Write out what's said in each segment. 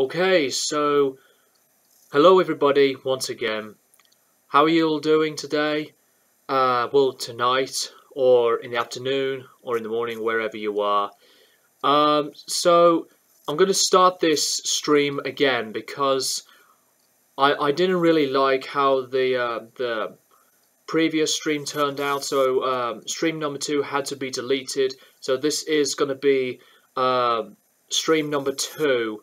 Okay, so hello everybody once again. How are you all doing today? Well, tonight, or in the afternoon, or in the morning, wherever you are. So I'm going to start this stream again because I didn't really like how the previous stream turned out. So stream number 2 had to be deleted. So this is going to be stream number 2.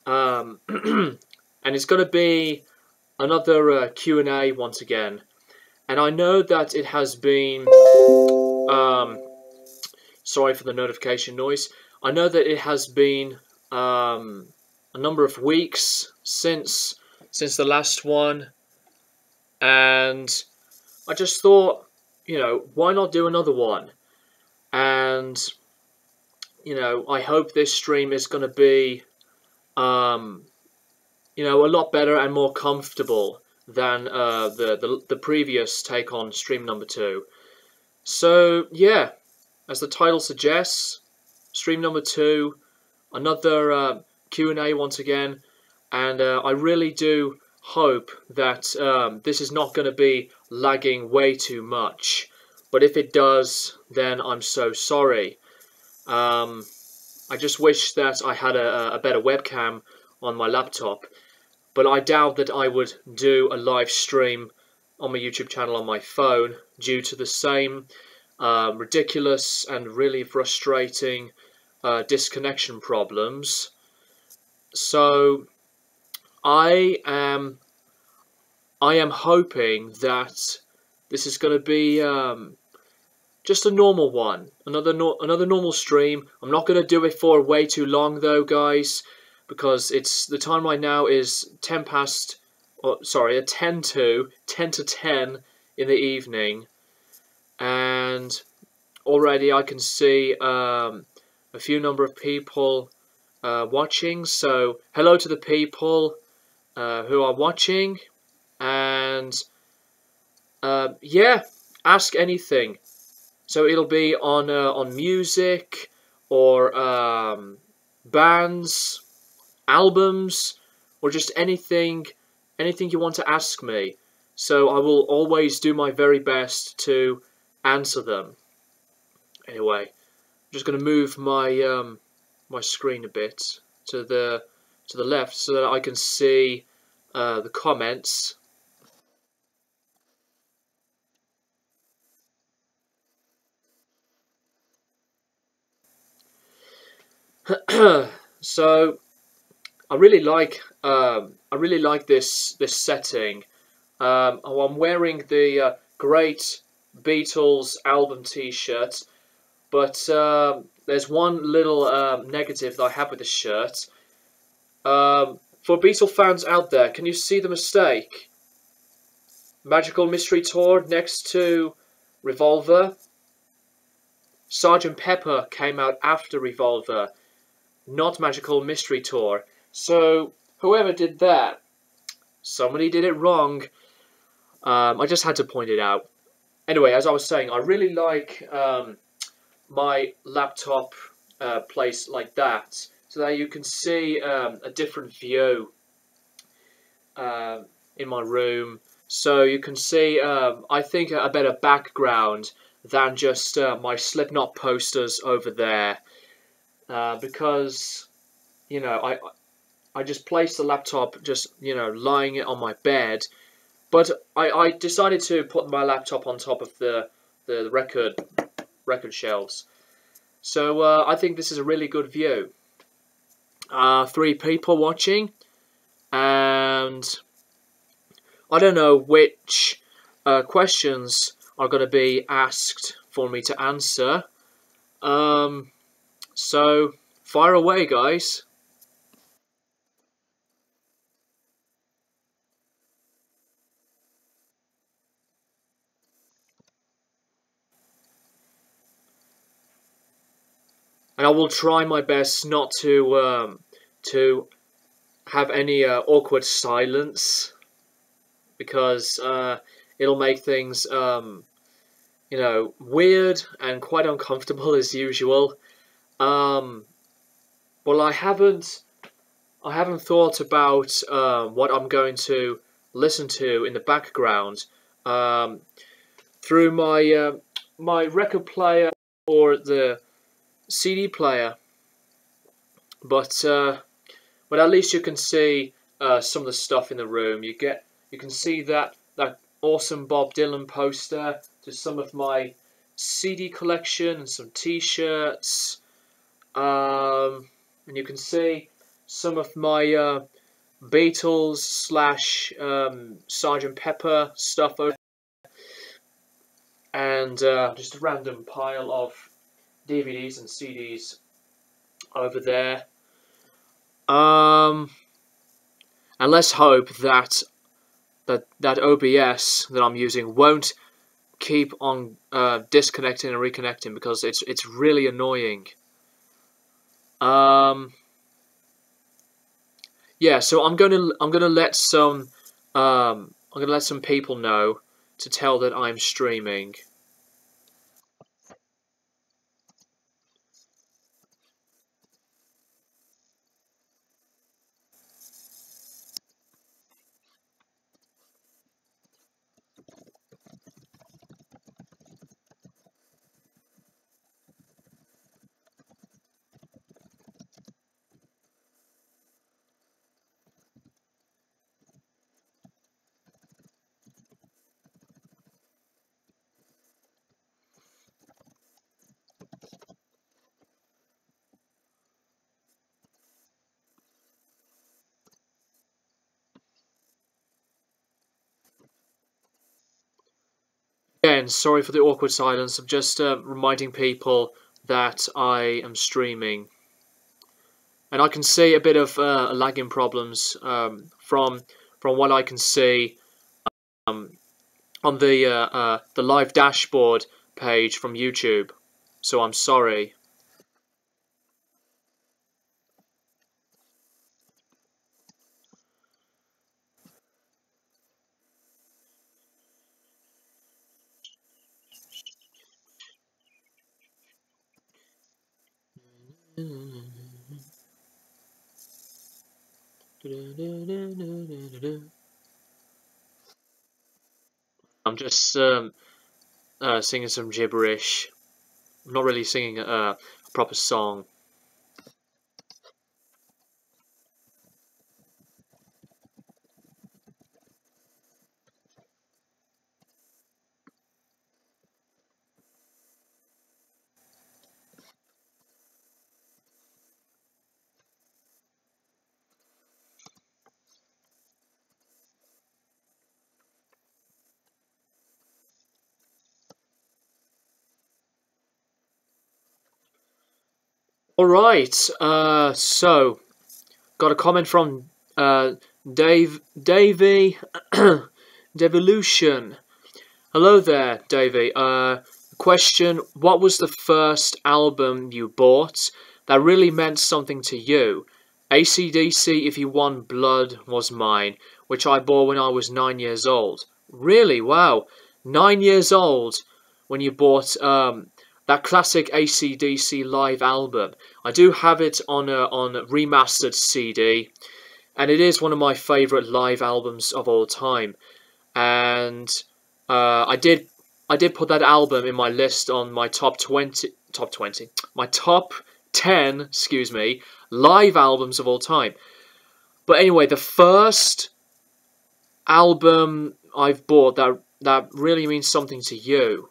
Um, and it's going to be another Q&A once again. And I know that it has been, sorry for the notification noise, I know that it has been a number of weeks since the last one, and I just thought, why not do another one? And, I hope this stream is going to be a lot better and more comfortable than the previous take on stream number 2. So yeah, as the title suggests, stream number 2, another Q&A once again, and I really do hope that this is not going to be lagging way too much. But if it does, then I'm so sorry. I just wish that I had a better webcam on my laptop, but I doubt that I would do a live stream on my YouTube channel on my phone due to the same ridiculous and really frustrating disconnection problems. So I am hoping that this is going to be just a normal one, another normal stream. I'm not going to do it for way too long though, guys, because it's the time right now is 10 to 10 in the evening, and already I can see a few number of people watching. So hello to the people who are watching, and yeah, ask anything. So it'll be on music or bands, albums, or just anything you want to ask me. So I will always do my very best to answer them. Anyway, I'm just going to move my my screen a bit to the left so that I can see the comments. So I really like this setting. I'm wearing the great Beatles album T-shirt, but there's one little negative that I have with the shirt. For Beatle fans out there, can you see the mistake? Magical Mystery Tour next to Revolver. Sgt. Pepper came out after Revolver, not Magical Mystery Tour. So whoever did that, somebody did it wrong. I just had to point it out. Anyway, as I was saying, I really like my laptop placed like that, so that you can see a different view in my room. So you can see, I think, a better background than just my Slipknot posters over there. Because, I just placed the laptop just, lying it on my bed. But I decided to put my laptop on top of the record shelves. So I think this is a really good view. 3 people watching, and I don't know which questions are going to be asked for me to answer. So fire away, guys. And I will try my best not to have any awkward silence, because it'll make things weird and quite uncomfortable as usual. Well, I haven't I haven't thought about what I'm going to listen to in the background um, through my record player or the CD player, but at least you can see some of the stuff in the room. You can see that awesome Bob Dylan poster, to some of my CD collection and some T-shirts, and you can see some of my Beatles slash Sergeant Pepper stuff over, and just a random pile of DVDs and CDs over there. Um, and let's hope that OBS that I'm using won't keep on disconnecting and reconnecting, because it's really annoying. Yeah, so I'm gonna let some people know to tell that I'm streaming. Again, sorry for the awkward silence. I'm just reminding people that I am streaming, and I can see a bit of lagging problems from what I can see um, on the live dashboard page from YouTube. So I'm sorry. I'm just singing some gibberish. I'm not really singing a proper song. All right. So got a comment from Davey Devolution. Hello there, Davey. Question: what was the first album you bought that really meant something to you? AC/DC If You Want Blood was mine, which I bought when I was 9 years old. Really? Wow. 9 years old when you bought that classic AC/DC live album. I do have it on a remastered CD, and it is one of my favourite live albums of all time. And I did put that album in my list on my my top 10, excuse me, live albums of all time. But anyway, the first album I've bought that really means something to you.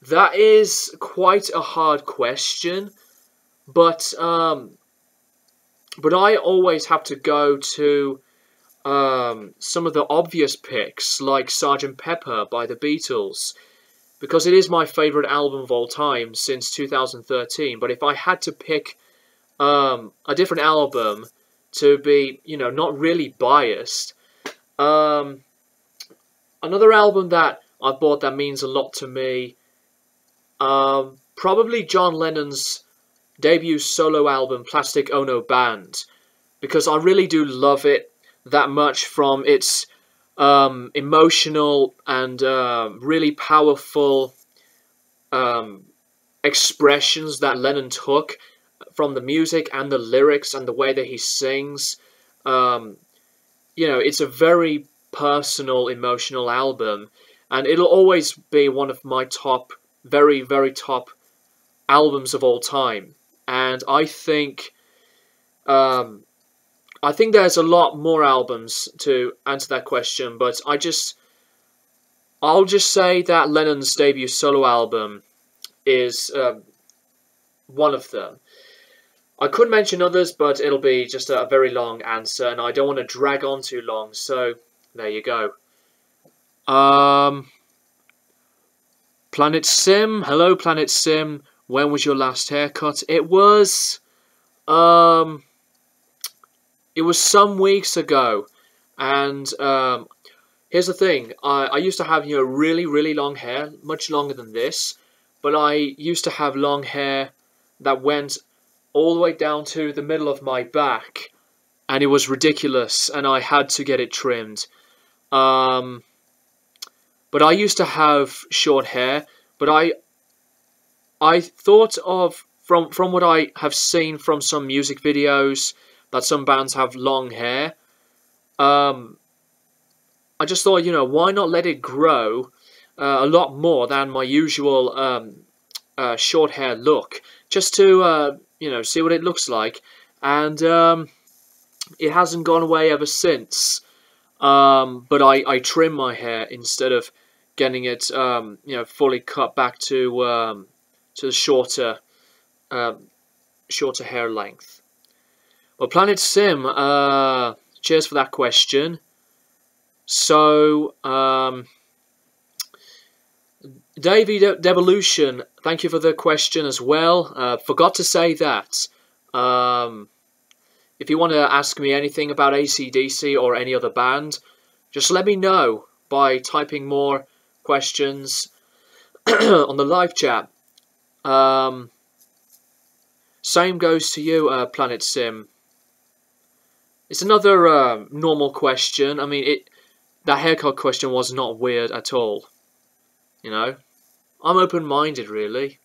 That is quite a hard question, but I always have to go to some of the obvious picks, like Sergeant Pepper by the Beatles, because it is my favourite album of all time since 2013. But if I had to pick a different album to be, not really biased, um, another album that I bought that means a lot to me, probably John Lennon's debut solo album, Plastic Ono Band, because I really do love it that much, from its emotional and really powerful expressions that Lennon took from the music and the lyrics and the way that he sings. Um, it's a very personal, emotional album, and it'll always be one of my top, very, very top albums of all time. And um, I think there's a lot more albums to answer that question, but I'll just say that Lennon's debut solo album is one of them. I could mention others, but it'll be just a very long answer, and I don't want to drag on too long, so there you go. Um, Planet Sim, hello Planet Sim. When was your last haircut? Um, it was some weeks ago, and here's the thing. I used to have really really long hair, much longer than this, but I used to have long hair that went all the way down to the middle of my back, and it was ridiculous, and I had to get it trimmed. Um, but I used to have short hair, but I thought of from what I have seen from some music videos that some bands have long hair. Um, I just thought, why not let it grow a lot more than my usual short hair look, just to see what it looks like, and it hasn't gone away ever since. But I trim my hair instead of getting it fully cut back to the um, shorter hair length. Well, Planet Sim, cheers for that question. So, Davey Devolution, thank you for the question as well. Forgot to say that. If you want to ask me anything about AC/DC or any other band, just let me know by typing more questions on the live chat. Same goes to you, Planet Sim. It's another normal question. I mean, that haircut question was not weird at all. I'm open-minded, really.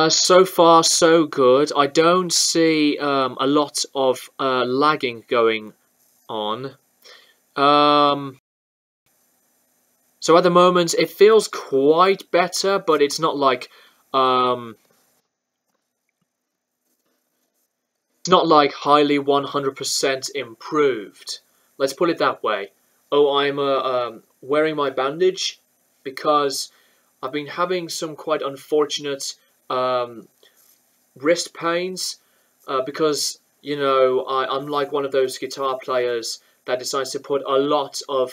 So far, so good. I don't see a lot of lagging going on. Um, so at the moment, it feels quite better, but it's not like um, highly 100% improved. Let's put it that way. Oh, I'm wearing my bandage because I've been having some quite unfortunate um, wrist pains because I'm like one of those guitar players that decides to put a lot of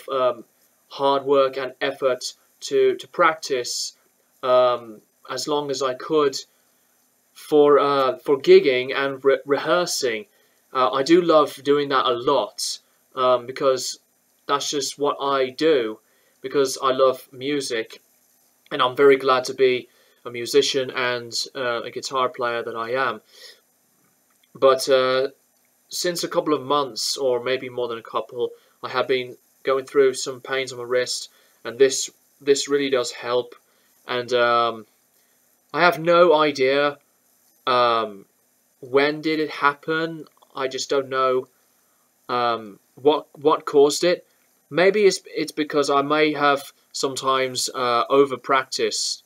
hard work and effort to practice as long as I could for gigging and rehearsing. I do love doing that a lot because that's just what I do because I love music, and I'm very glad to be a musician and a guitar player that I am. But since a couple of months, or maybe more than a couple, I have been going through some pains on my wrist, and this really does help. And I have no idea when did it happen. I just don't know what caused it. Maybe it's because I may have sometimes over practiced,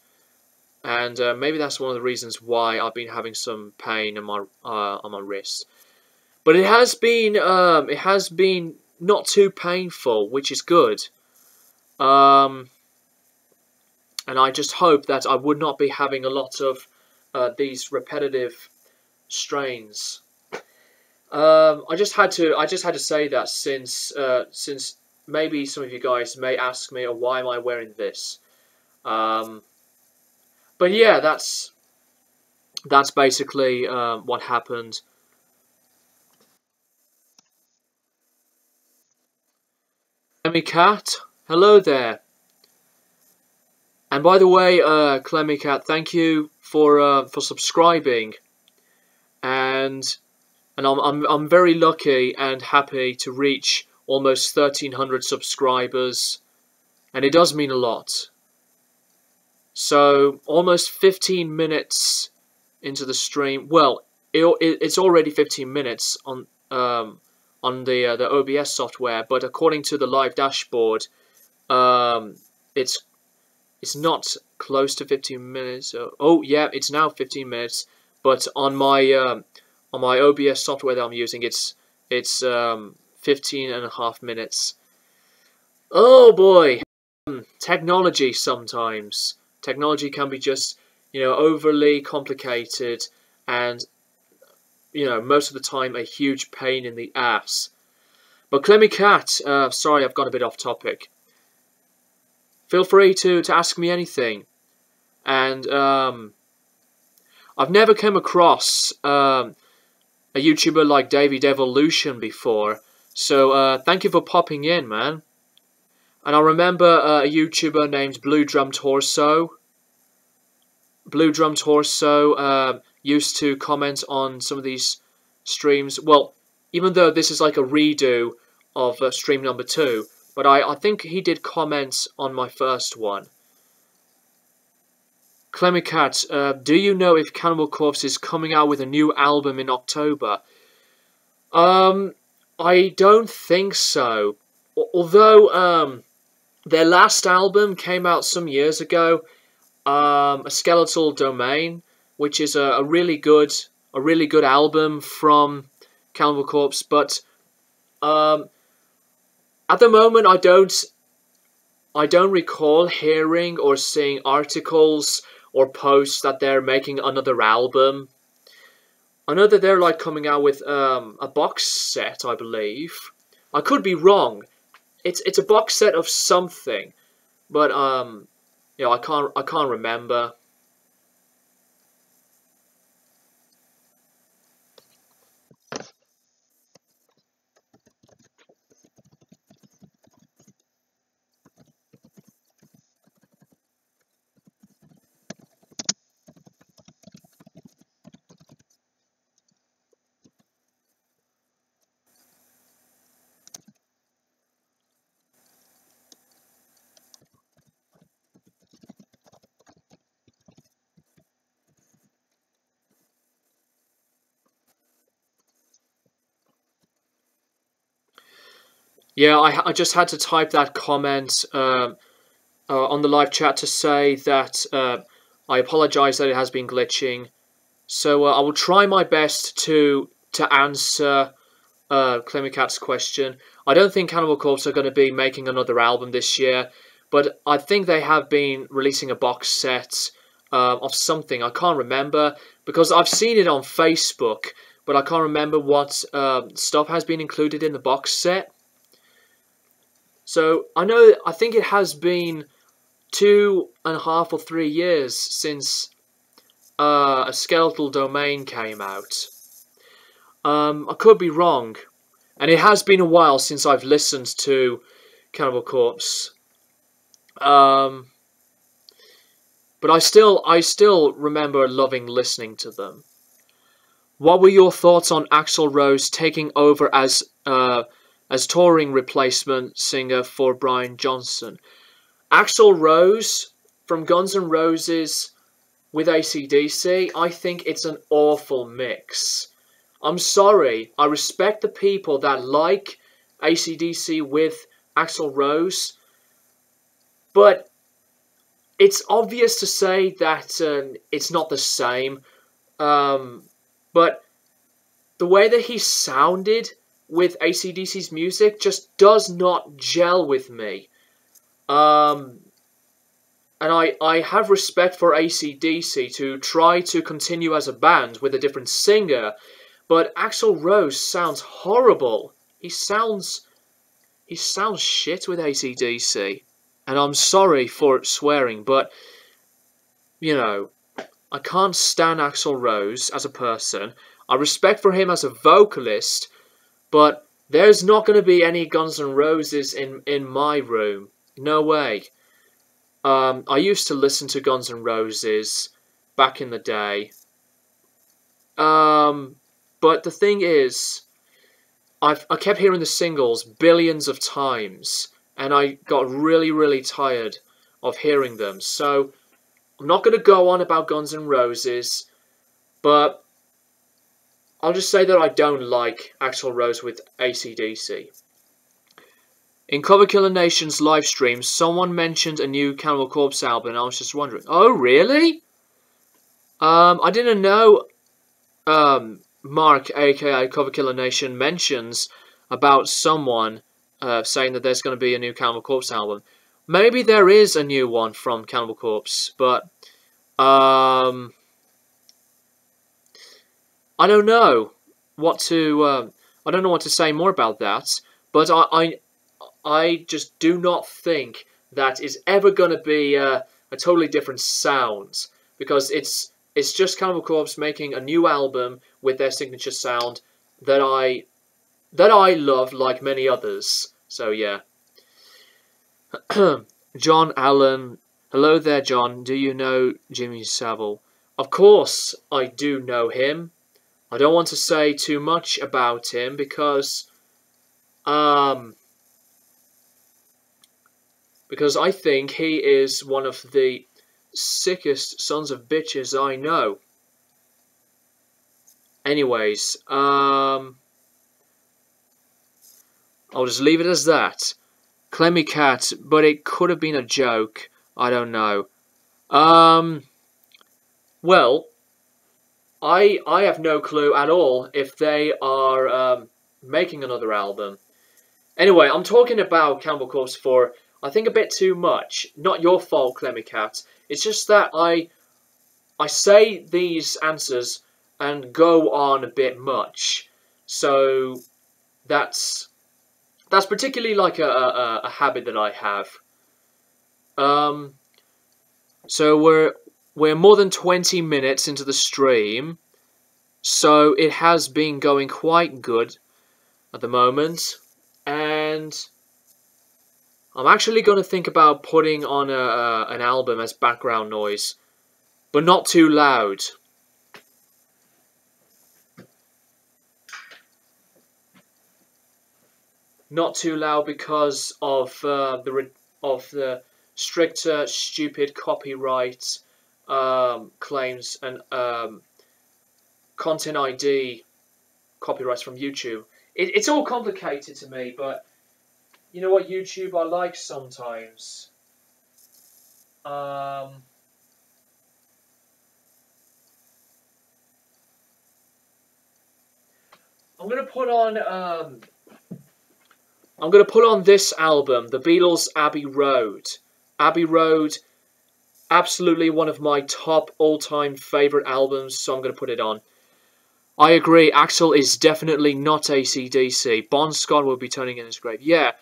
and maybe that's one of the reasons why I've been having some pain on my wrist. But it has been not too painful, which is good. Um, and I just hope that I would not be having a lot of these repetitive strains. I just had to say that since maybe some of you guys may ask me, oh, why am I wearing this? Um, but yeah, that's basically what happened. Cat, hello there. And by the way, Clemmy Cat, thank you for subscribing, and I'm very lucky and happy to reach almost 1,300 subscribers, and it does mean a lot. So almost 15 minutes into the stream. Well, it's already 15 minutes on the OBS software, but according to the live dashboard, it's not close to 15 minutes. Oh yeah, it's now 15 minutes. But on my OBS software that I'm using, it's 15 and a half minutes. Oh boy, technology sometimes. Technology can be just, overly complicated and, most of the time a huge pain in the ass. But Clemmy Cat, sorry I've gone a bit off topic. Feel free to ask me anything. And I've never come across a YouTuber like David Evolution before. So thank you for popping in, man. And I remember a YouTuber named Blue Drum Torso. Blue Drum Torso used to comment on some of these streams. Well, even though this is like a redo of stream number 2, but I think he did comments on my first one. Clemmy Cat, do you know if Cannibal Corpse is coming out with a new album in October? I don't think so. Although their last album came out some years ago, A Skeletal Domain, which is a really good album from Cannibal Corpse, but at the moment I don't recall hearing or seeing articles or posts that they're making another album. I know that they're like coming out with a box set, I believe. I could be wrong. It's a box set of something, but I can't remember. Yeah, I just had to type that comment on the live chat to say that I apologise that it has been glitching. So I will try my best to answer Clemmy Cat's question. I don't think Cannibal Corpse are going to be making another album this year, but I think they have been releasing a box set of something. I can't remember, because I've seen it on Facebook, but I can't remember what stuff has been included in the box set. So I think it has been 2.5 or 3 years since A Skeletal Domain came out. I could be wrong, and it has been a while since I've listened to Cannibal Corpse. But I still remember loving listening to them. What were your thoughts on Axl Rose taking over as touring replacement singer for Brian Johnson? Axl Rose from Guns N' Roses with AC/DC, I think it's an awful mix. I'm sorry, I respect the people that like AC/DC with Axl Rose, but it's obvious to say that it's not the same. But the way that he sounded with AC/DC's music just does not gel with me. And I have respect for AC/DC to try to continue as a band with a different singer, but Axl Rose sounds horrible. He sounds shit with AC/DC. And I'm sorry for swearing, but, I can't stand Axl Rose as a person. I respect for him as a vocalist, but there's not going to be any Guns N' Roses in my room. No way. I used to listen to Guns N' Roses back in the day. But the thing is, I kept hearing the singles billions of times, and I got really, really tired of hearing them. So I'm not going to go on about Guns N' Roses, but I'll just say that I don't like Axl Rose with AC/DC. In Cover Killer Nation's live stream, someone mentioned a new Cannibal Corpse album, and I was just wondering, oh really? I didn't know Mark, aka Cover Killer Nation, mentions about someone saying that there's going to be a new Cannibal Corpse album. Maybe there is a new one from Cannibal Corpse, but I don't know what to. I don't know what to say more about that. But I just do not think that is ever going to be a totally different sound, because it's just Cannibal Corpse making a new album with their signature sound that I love, like many others. So yeah. John Allen, hello there, John. Do you know Jimmy Savile? Of course, I do know him. I don't want to say too much about him because I think he is one of the sickest sons of bitches I know. Anyways, I'll just leave it as that. Clemmy Cat, but it could have been a joke. I don't know. Well, I have no clue at all if they are making another album. Anyway, I'm talking about Cannibal Corpse for, I think, a bit too much. Not your fault, Clemmy Cat. It's just that I say these answers and go on a bit much. So that's particularly like a habit that I have. So we're more than 20 minutes into the stream, so it has been going quite good at the moment, and I'm actually going to think about putting on an album as background noise, but not too loud. Not too loud because of the stricter, stupid copyright claims and content ID copyrights from YouTube. It's all complicated to me, but you know what YouTube are like sometimes. I'm gonna put on this album, the Beatles' Abbey Road. Abbey Road, absolutely one of my top all-time favourite albums, so I'm gonna put it on. I agree, Axl is definitely not AC/DC. Bon Scott will be turning in his grave. Yeah,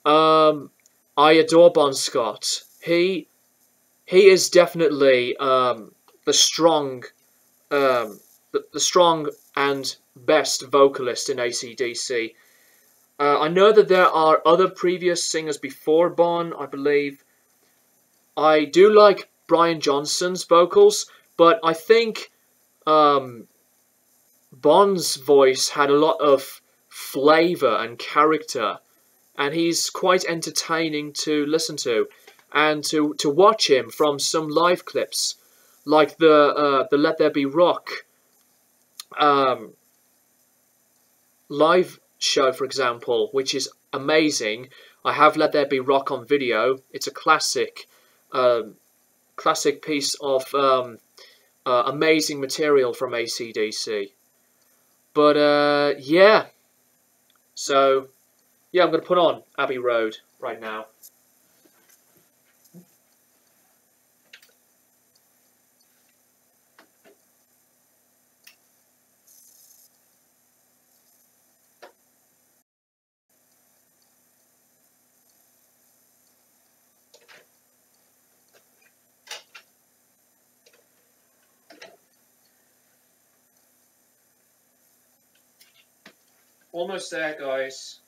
I adore Bon Scott. He is definitely the strong, the strong and best vocalist in AC/DC. I know that there are other previous singers before Bon, I believe. I do like Brian Johnson's vocals, but I think Bon's voice had a lot of flavour and character, and he's quite entertaining to listen to, and to watch him from some live clips, like the Let There Be Rock live show, for example, which is amazing. I have Let There Be Rock on video. It's a classic, classic piece of amazing material from AC/DC. But yeah, so yeah, I'm gonna put on Abbey Road right now. Almost there, guys.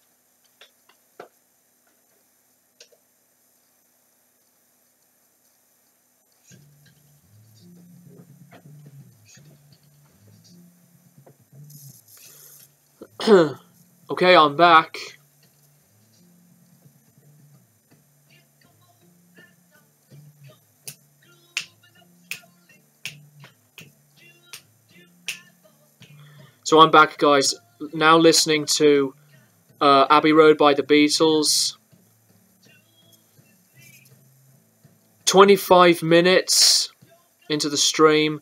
Okay, I'm back. So I'm back, guys. Now listening to Abbey Road by the Beatles. 25 minutes into the stream.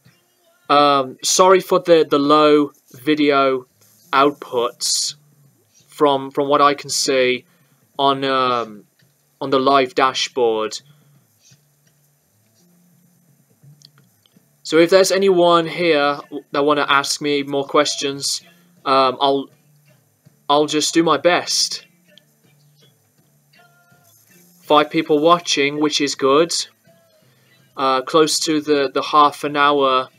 Sorry for the low video outputs from what I can see on the live dashboard. So if there's anyone here that want to ask me more questions, I'll just do my best. 5 people watching, which is good. Close to the half an hour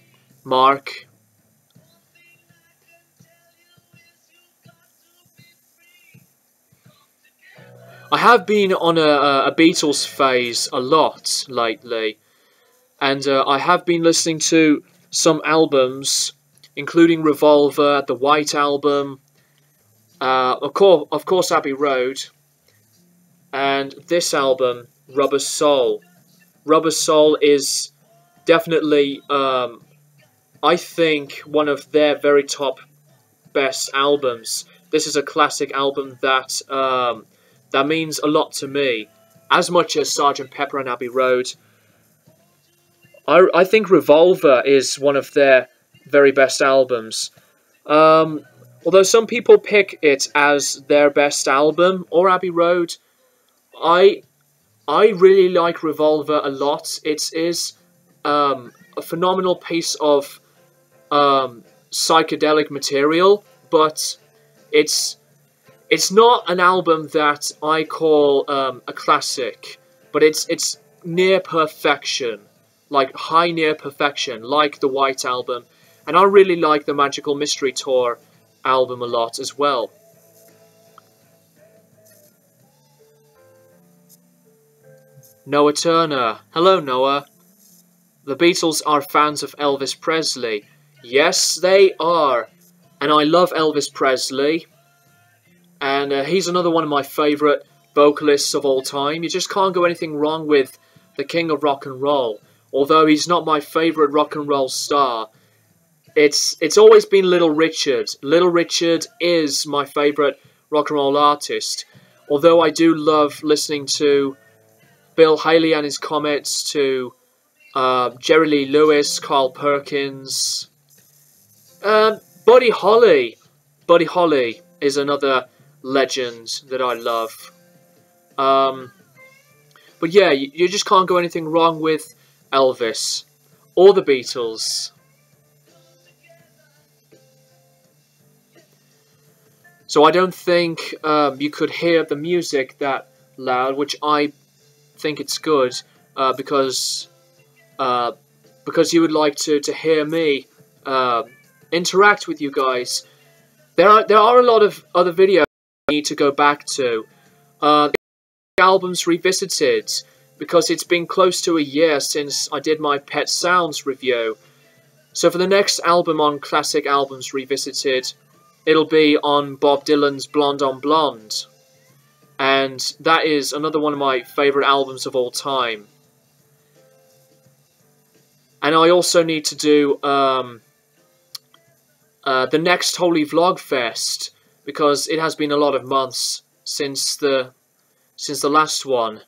mark. I have been on a Beatles phase a lot lately, and I have been listening to some albums, including Revolver, the White Album, of course Abbey Road, and this album, Rubber Soul. Rubber Soul is definitely, I think, one of their very top best albums. This is a classic album that that means a lot to me, as much as Sgt. Pepper and Abbey Road. I think Revolver is one of their very best albums. Although some people pick it as their best album, or Abbey Road, I really like Revolver a lot. It is a phenomenal piece of psychedelic material, but it's not an album that I call a classic, but it's near perfection, like high near perfection, like the White Album, and I really like the Magical Mystery Tour album a lot as well. Noah Turner. Hello, Noah. The Beatles are fans of Elvis Presley. Yes, they are. And I love Elvis Presley. And he's another one of my favourite vocalists of all time. You just can't go anything wrong with the king of rock and roll. Although he's not my favourite rock and roll star. It's always been Little Richard. Little Richard is my favourite rock and roll artist. Although I do love listening to Bill Haley and his Comets, to Jerry Lee Lewis, Carl Perkins, Buddy Holly. Buddy Holly is another legend that I love. But yeah, you just can't go anything wrong with Elvis or the Beatles. So I don't think you could hear the music that loud, which I think it's good, because you would like to hear me interact with you guys. There are a lot of other videos I need to go back to. Albums Revisited, because it's been close to a year since I did my Pet Sounds review. So for the next album on Classic Albums Revisited, it'll be on Bob Dylan's Blonde on Blonde. And that is another one of my favourite albums of all time. And I also need to do the next Holy Vlogfest, because it has been a lot of months since the last one.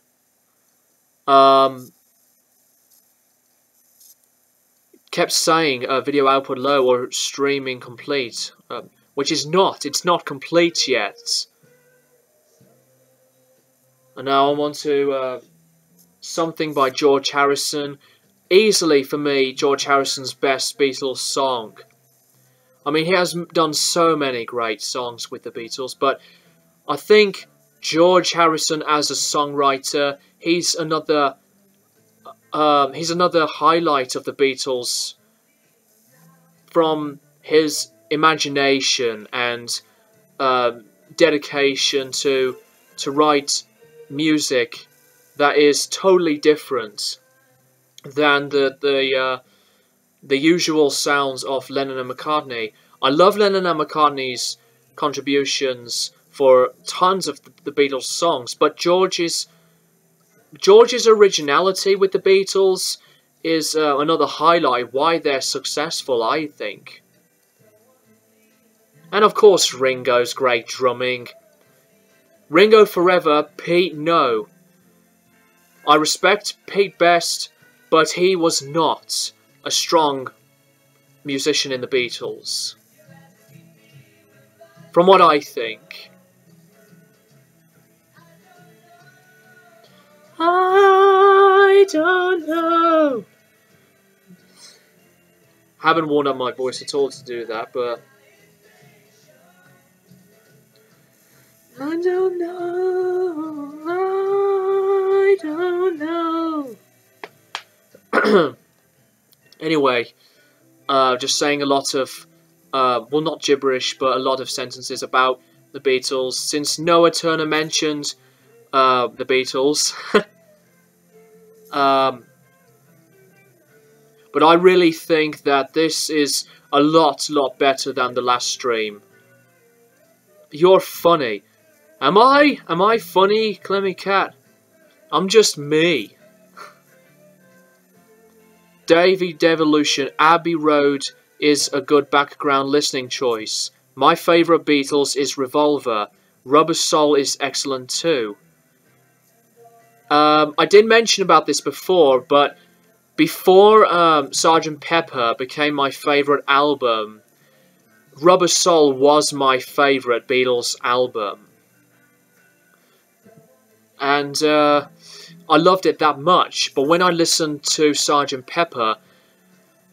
Kept saying video output low or streaming complete, which is not. It's not complete yet. And now I'm on to Something by George Harrison. Easily, for me, George Harrison's best Beatles song. I mean, he has done so many great songs with the Beatles, but I think George Harrison as a songwriter, he's another highlight of the Beatles, from his imagination and dedication to write music that is totally different than the usual sounds of Lennon and McCartney. I love Lennon and McCartney's contributions for tons of the Beatles songs, but George's originality with the Beatles is another highlight why they're successful, I think. And of course Ringo's great drumming. Ringo forever, Pete no. I respect Pete best, but he was not a strong musician in the Beatles. From what I think. I don't know. Haven't worn up my voice at all to do that, but I don't know. I don't know. Anyway, just saying a lot of, well, not gibberish, but a lot of sentences about the Beatles. Since Noah Turner mentioned the Beatles, but I really think that this is a lot better than the last stream. You're funny. Am I? Am I funny, Clemmy Cat? I'm just me. Davy Devolution, Abbey Road is a good background listening choice. My favourite Beatles is Revolver. Rubber Soul is excellent too. I did mention about this before, but before Sgt. Pepper became my favourite album, Rubber Soul was my favourite Beatles album. And I loved it that much, but when I listened to Sgt. Pepper,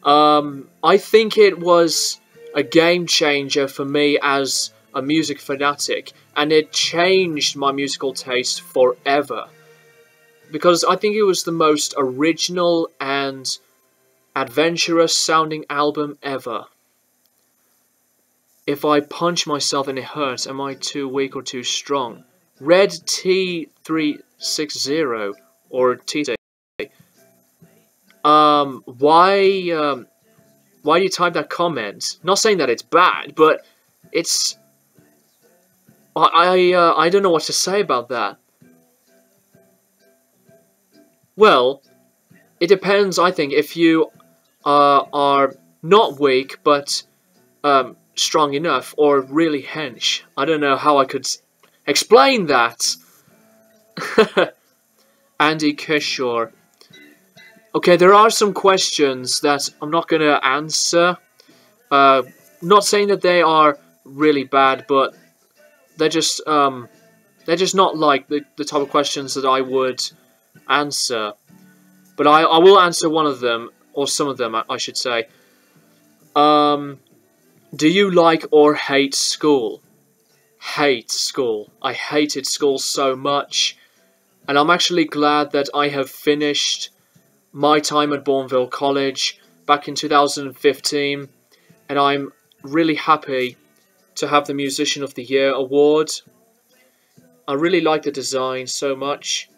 I think it was a game changer for me as a music fanatic, and it changed my musical taste forever. Because I think it was the most original and adventurous sounding album ever. If I punch myself and it hurts, am I too weak or too strong? Red T360 or T6. Why do you type that comment? Not saying that it's bad, but it's I don't know what to say about that. Well, it depends, I think, if you are not weak but strong enough or really hench. I don't know how I could explain that. Andy Kishore. Okay, there are some questions that I'm not going to answer. Not saying that they are really bad, but they're just not like the type of questions that I would answer. But I will answer one of them, or some of them, I should say. Do you like or hate school? Hate school. I hated school so much, and I'm actually glad that I have finished my time at Bournville College back in 2015, and I'm really happy to have the Musician of the Year award. I really like the design so much,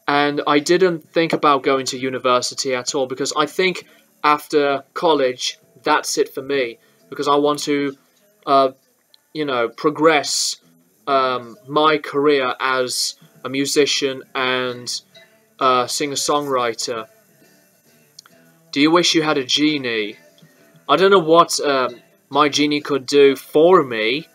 and I didn't think about going to university at all, because I think after college that's it for me, because I want to progress my career as a musician and singer-songwriter. Do you wish you had a genie? I don't know what my genie could do for me.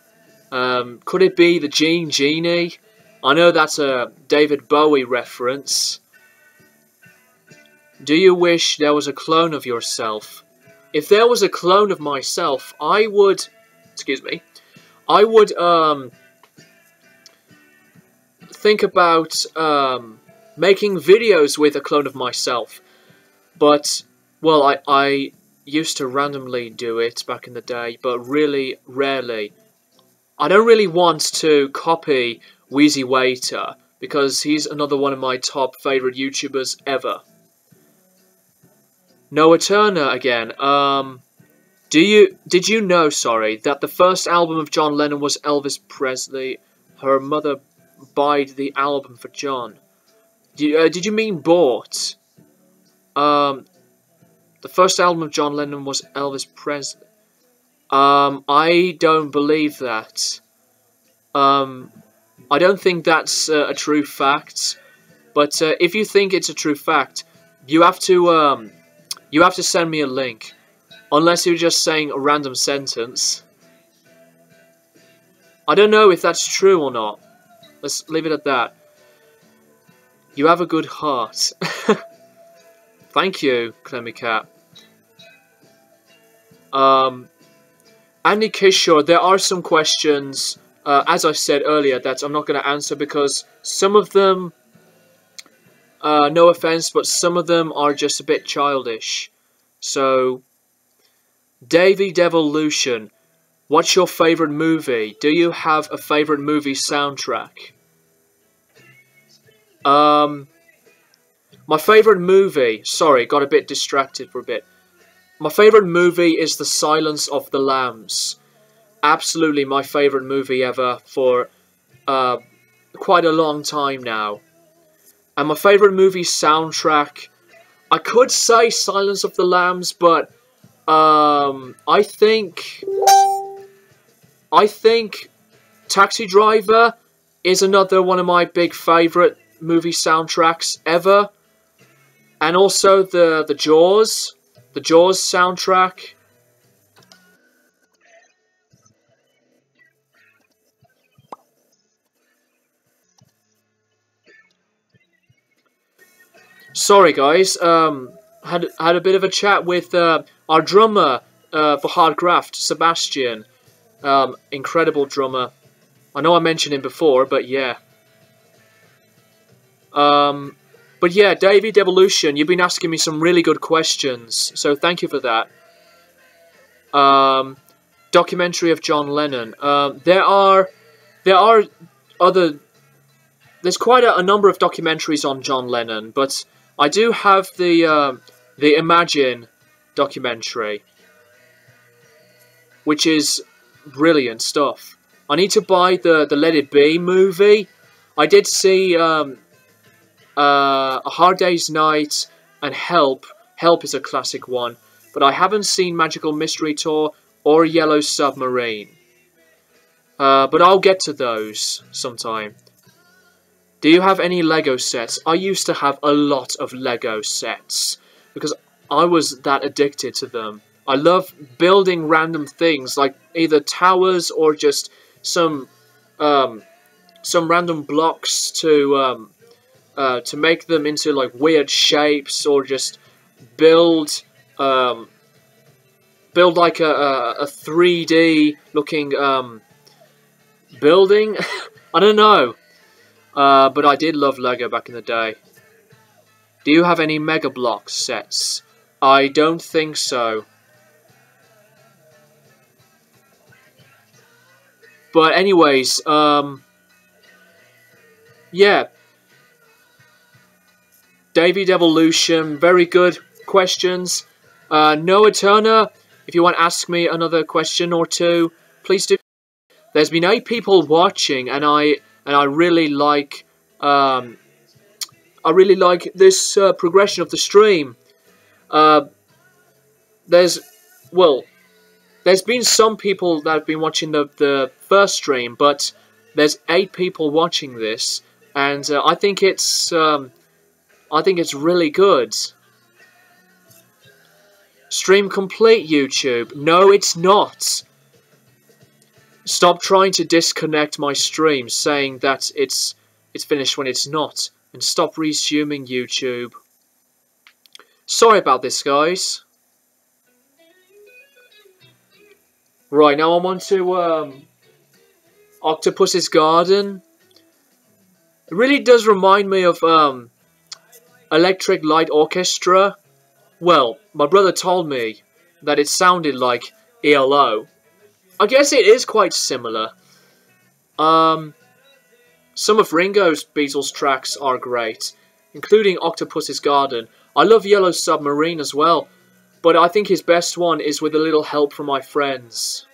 Could it be the Genie? I know that's a David Bowie reference. Do you wish there was a clone of yourself? If there was a clone of myself, I would... Excuse me. I would think about making videos with a clone of myself. But, well, I used to randomly do it back in the day, but really rarely. I don't really want to copy Wheezy Waiter, because he's another one of my top favourite YouTubers ever. Noah Turner again. Did you know, that the first album of John Lennon was Elvis Presley? Her mother bought the album for John. Did you mean bought? The first album of John Lennon was Elvis Presley. I don't believe that. Um, I don't think that's a true fact. But if you think it's a true fact, you have to send me a link. Unless you're just saying a random sentence. I don't know if that's true or not. Let's leave it at that. You have a good heart. Thank you, Clemmy Cat. Andy Kishore, there are some questions, as I said earlier, that I'm not going to answer because some of them, no offense, but some of them are just a bit childish. So, Davy Devolution, what's your favourite movie? Do you have a favourite movie soundtrack? My favourite movie, sorry, got a bit distracted for a bit. My favourite movie is The Silence of the Lambs. Absolutely my favourite movie ever for quite a long time now. And my favourite movie soundtrack, I could say Silence of the Lambs, but I think Taxi Driver is another one of my big favourite movie soundtracks ever. And also the Jaws soundtrack. Sorry guys, had a bit of a chat with our drummer for Hardcraft, Sebastian. Incredible drummer. I know I mentioned him before, but yeah. But yeah, David Evolution, you've been asking me some really good questions, so thank you for that. Documentary of John Lennon. There are other. There's quite a number of documentaries on John Lennon, but I do have the Imagine documentary, which is brilliant stuff. I need to buy the Let It Be movie. I did see A Hard Day's Night and Help. Help is a classic one, but I haven't seen Magical Mystery Tour or Yellow Submarine. But I'll get to those sometime. Do you have any Lego sets? I used to have a lot of Lego sets because I was that addicted to them. I love building random things like either towers or just some random blocks to make them into like weird shapes, or just build like a 3D looking building. I don't know. But I did love Lego back in the day. Do you have any Mega Bloks sets? I don't think so. But anyways, yeah. David Evolution, very good questions. Noah Turner, if you want to ask me another question or two, please do. There's been 8 people watching, and I really like this progression of the stream. There's been some people that have been watching the first stream, but there's 8 people watching this, and I think it's really good. Stream complete, YouTube. No, it's not. Stop trying to disconnect my stream, saying that it's finished when it's not, and stop resuming, YouTube. Sorry about this, guys. Right, now I'm on to Octopus's Garden. It really does remind me of Electric Light Orchestra. Well, my brother told me that it sounded like ELO. I guess it is quite similar. Some of Ringo's Beatles tracks are great, including Octopus's Garden. I love Yellow Submarine as well, but I think his best one is With a Little Help from My Friends.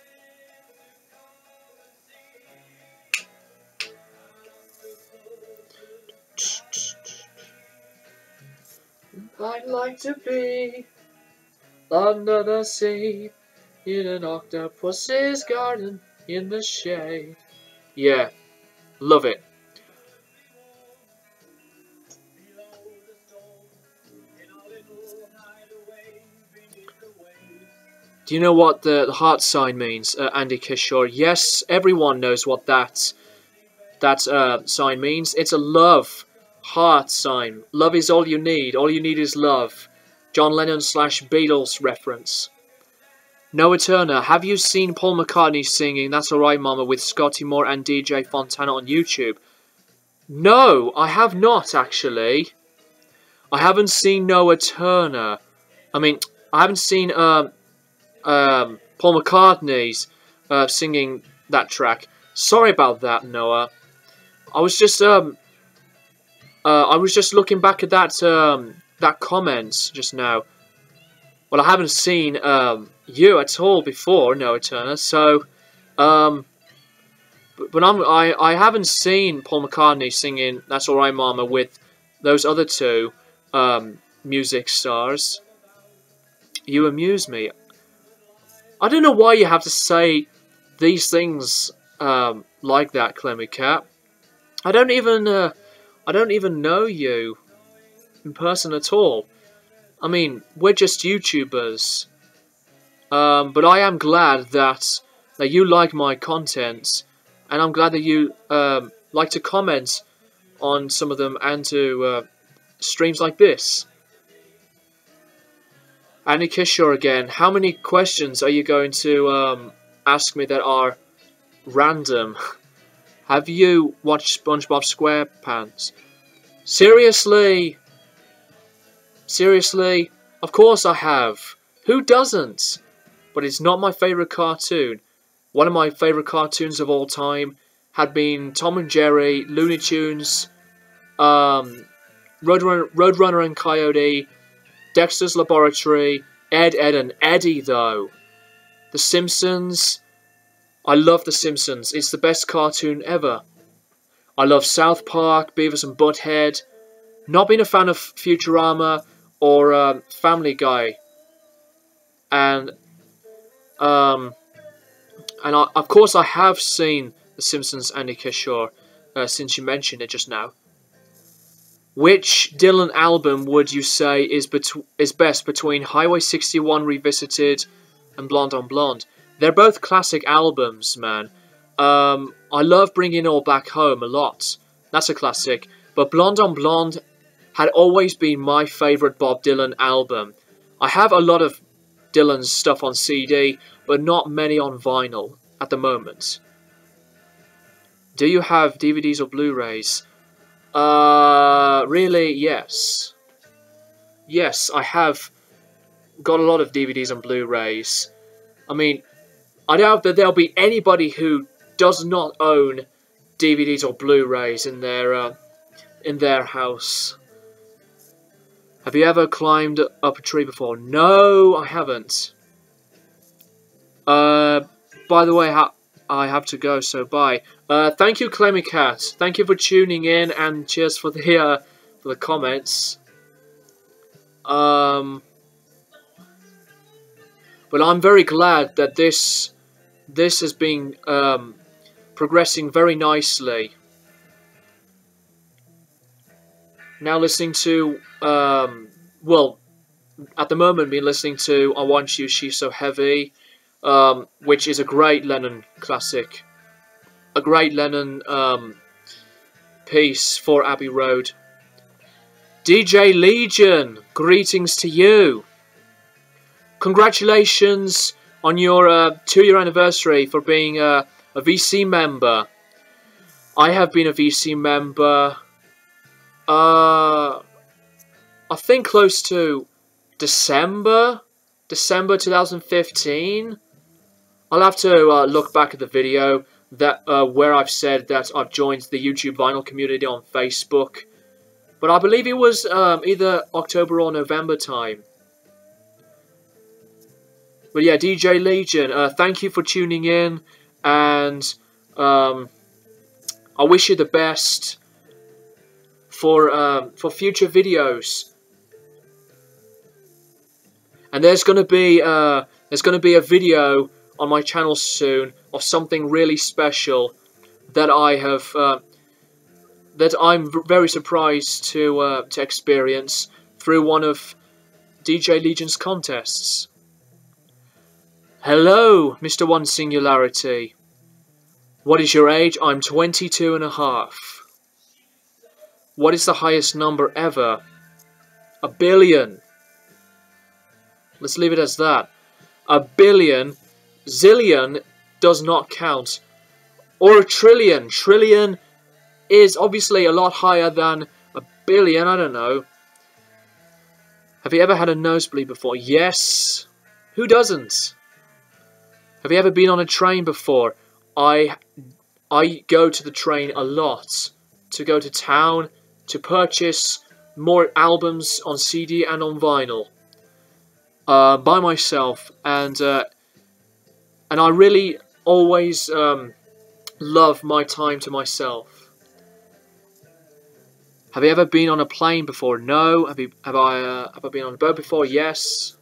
I'd like to be under the sea in an octopus's garden in the shade. Yeah, love it. Do you know what the heart sign means, Andy Kishore? Yes, everyone knows what that sign means. It's a love heart sign. Love is all you need. All you need is love. John Lennon / Beatles reference. Noah Turner, have you seen Paul McCartney singing That's Alright Mama with Scotty Moore and DJ Fontana on YouTube? No, I have not actually. I haven't seen Noah Turner. I mean, I haven't seen Paul McCartney's singing that track. Sorry about that, Noah. I was just looking back at that comment just now. Well, I haven't seen you at all before, Noah Turner. So, but I haven't seen Paul McCartney singing "That's Alright, Mama" with those other two music stars. You amuse me. I don't know why you have to say these things like that, Clemmy Cat. I don't even know you in person at all. I mean, we're just YouTubers. But I am glad that you like my content, and I'm glad that you like to comment on some of them and to streams like this. Andy Kishore again. How many questions are you going to ask me that are random? Have you watched SpongeBob SquarePants? Seriously? Seriously? Of course I have. Who doesn't? But it's not my favourite cartoon. One of my favourite cartoons of all time had been Tom and Jerry, Looney Tunes, Roadrunner and Coyote, Dexter's Laboratory, Ed, Edd and Eddy though. The Simpsons. I love The Simpsons. It's the best cartoon ever. I love South Park, Beavis and Butthead. Not been a fan of Futurama or Family Guy. And of course I have seen The Simpsons, Andy Kishore, since you mentioned it just now. Which Dylan album would you say is best between Highway 61 Revisited and Blonde on Blonde? They're both classic albums, man. I love Bringing It All Back Home a lot. That's a classic. But Blonde on Blonde had always been my favourite Bob Dylan album. I have a lot of Dylan's stuff on CD, but not many on vinyl at the moment. Do you have DVDs or Blu-rays? Really, yes. Yes, I have got a lot of DVDs and Blu-rays. I mean, I doubt that there'll be anybody who does not own DVDs or Blu-rays in their house. Have you ever climbed up a tree before? No, I haven't. By the way, I have to go, so bye. Thank you, Clemmy Cat. Thank you for tuning in, and cheers for the comments. But I'm very glad that this has been progressing very nicely. Now listening to well, at the moment, been listening to I Want You, She's So Heavy, which is a great Lennon classic. A great Lennon piece for Abbey Road. DJ Legion, greetings to you. Congratulations on your 2-year anniversary for being a VC member. I have been a VC member, I think close to December 2015. I'll have to look back at the video that where I've said that I've joined the YouTube vinyl community on Facebook, but I believe it was either October or November time. But yeah, DJ Legion, thank you for tuning in, and I wish you the best for future videos. And there's going to be There's going to be a video on my channel soon of something really special that that I'm very surprised to experience through one of DJ Legion's contests. Hello, Mr. One Singularity. What is your age? I'm 22 and a half. What is the highest number ever? 1 billion. Let's leave it as that. 1 billion. Zillion does not count. Or a trillion. Trillion is obviously a lot higher than 1 billion. I don't know. Have you ever had a nosebleed before? Yes. Who doesn't? Have you ever been on a train before? I go to the train a lot. To go to town. To purchase more albums on CD and on vinyl. By myself. And I really always love my time to myself. Have you ever been on a plane before? No. Have I been on a boat before? Yes.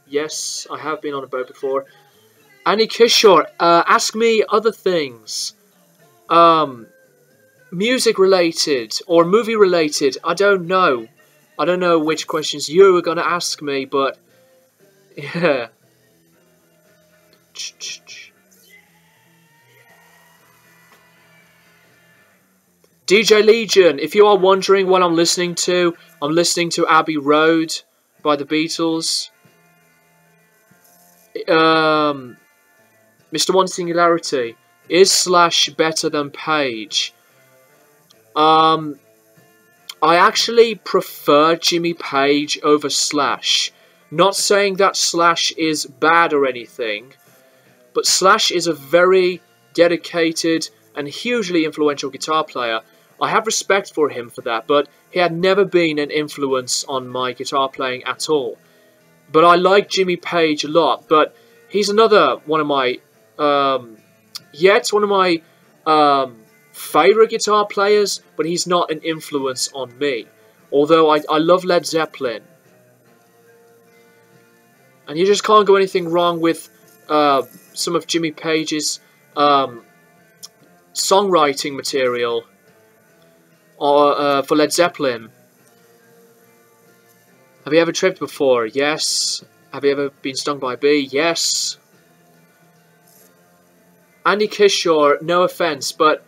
Yes, I have been on a boat before. Annie Kishore, ask me other things. Music related or movie related. I don't know. I don't know which questions you were going to ask me, but yeah. DJ Legion, if you are wondering what I'm listening to Abbey Road by the Beatles. Mr. One Singularity, is Slash better than Page? I actually prefer Jimmy Page over Slash. Not saying that Slash is bad or anything, but Slash is a very dedicated and hugely influential guitar player. I have respect for him for that, but he had never been an influence on my guitar playing at all. But I like Jimmy Page a lot, but he's another one of my, it's one of my favourite guitar players, but he's not an influence on me. Although I love Led Zeppelin. And you just can't go anything wrong with some of Jimmy Page's songwriting material or for Led Zeppelin. Have you ever tripped before? Yes. Have you ever been stung by a bee? Yes. Andy Kishore, no offense, but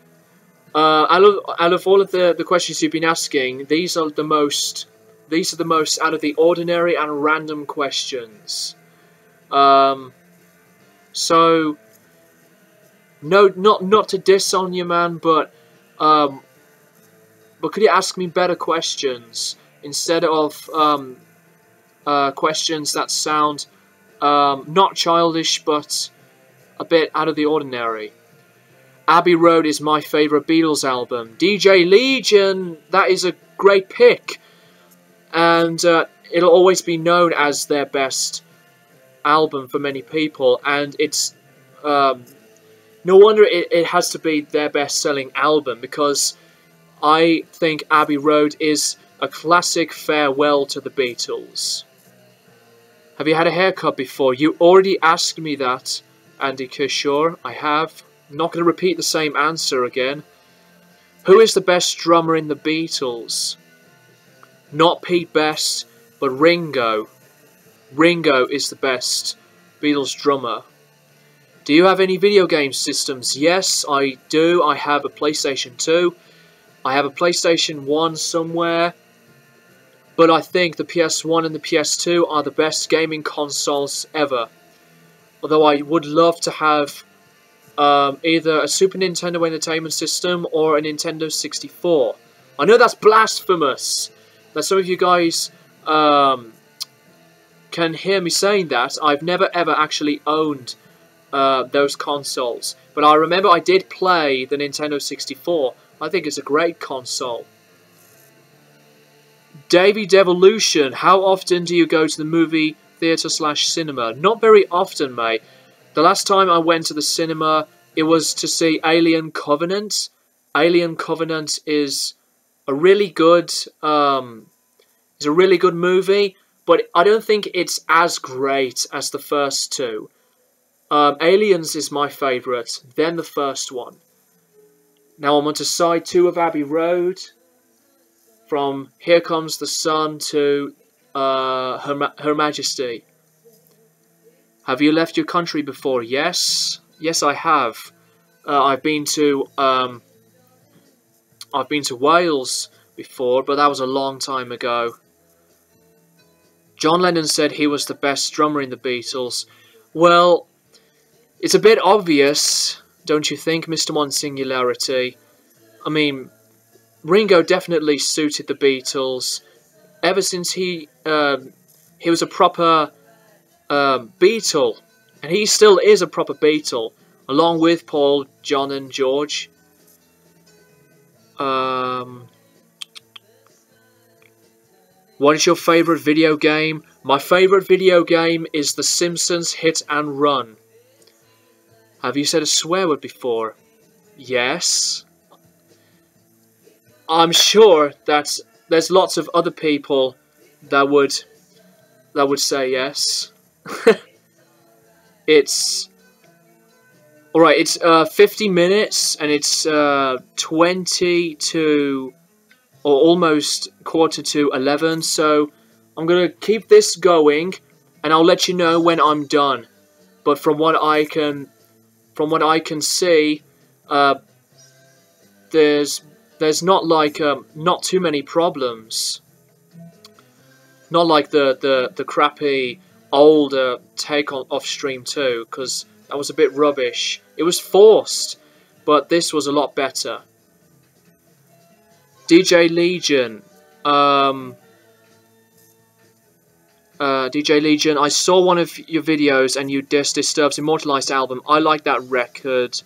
out of all of the questions you've been asking, these are the most out of the ordinary and random questions. So no, not to diss on you, man, but could you ask me better questions instead of questions that sound not childish but a bit out of the ordinary? Abbey Road is my favourite Beatles album. DJ Legion, that is a great pick. And it'll always be known as their best album for many people. And it's no wonder it has to be their best-selling album, because I think Abbey Road is a classic farewell to the Beatles. Have you had a haircut before? You already asked me that, Andy Kishore. I have. I'm not going to repeat the same answer again. Who is the best drummer in the Beatles? Not Pete Best, but Ringo. Ringo is the best Beatles drummer. Do you have any video game systems? Yes, I do. I have a PlayStation 2. I have a PlayStation 1 somewhere. But I think the PS1 and the PS2 are the best gaming consoles ever. Although I would love to have either a Super Nintendo Entertainment System or a Nintendo 64. I know that's blasphemous. That some of you guys can hear me saying that. I've never ever actually owned those consoles. But I remember I did play the Nintendo 64. I think it's a great console. Davey Devolution, how often do you go to the movie theatre/cinema? Not very often, mate. The last time I went to the cinema, it was to see Alien Covenant. Alien Covenant is a really good movie. but I don't think it's as great as the first two. Aliens is my favourite, then the first one. Now I'm on to side 2 of Abbey Road. From Here Comes the Sun to Her Majesty. Have you left your country before? Yes. Yes, I have. I've been to Wales before, but that was a long time ago. John Lennon said he was the best drummer in the Beatles. Well, it's a bit obvious, don't you think, Mr. One Singularity? I mean, Ringo definitely suited the Beatles ever since he was a proper Beatle, and he still is a proper Beatle, along with Paul, John, and George. What is your favourite video game? My favourite video game is The Simpsons Hit and Run. Have you said a swear word before? Yes. I'm sure that there's lots of other people that would say yes. It's alright, it's 50 minutes and it's 20 to or almost quarter to 11, so I'm gonna keep this going and I'll let you know when I'm done. But from what I can see, there's not like not too many problems. Not like the crappy old take off Stream 2, because that was a bit rubbish. It was forced, but this was a lot better. DJ Legion, DJ Legion, I saw one of your videos and you dissed Disturbed's Immortalized album. I like that record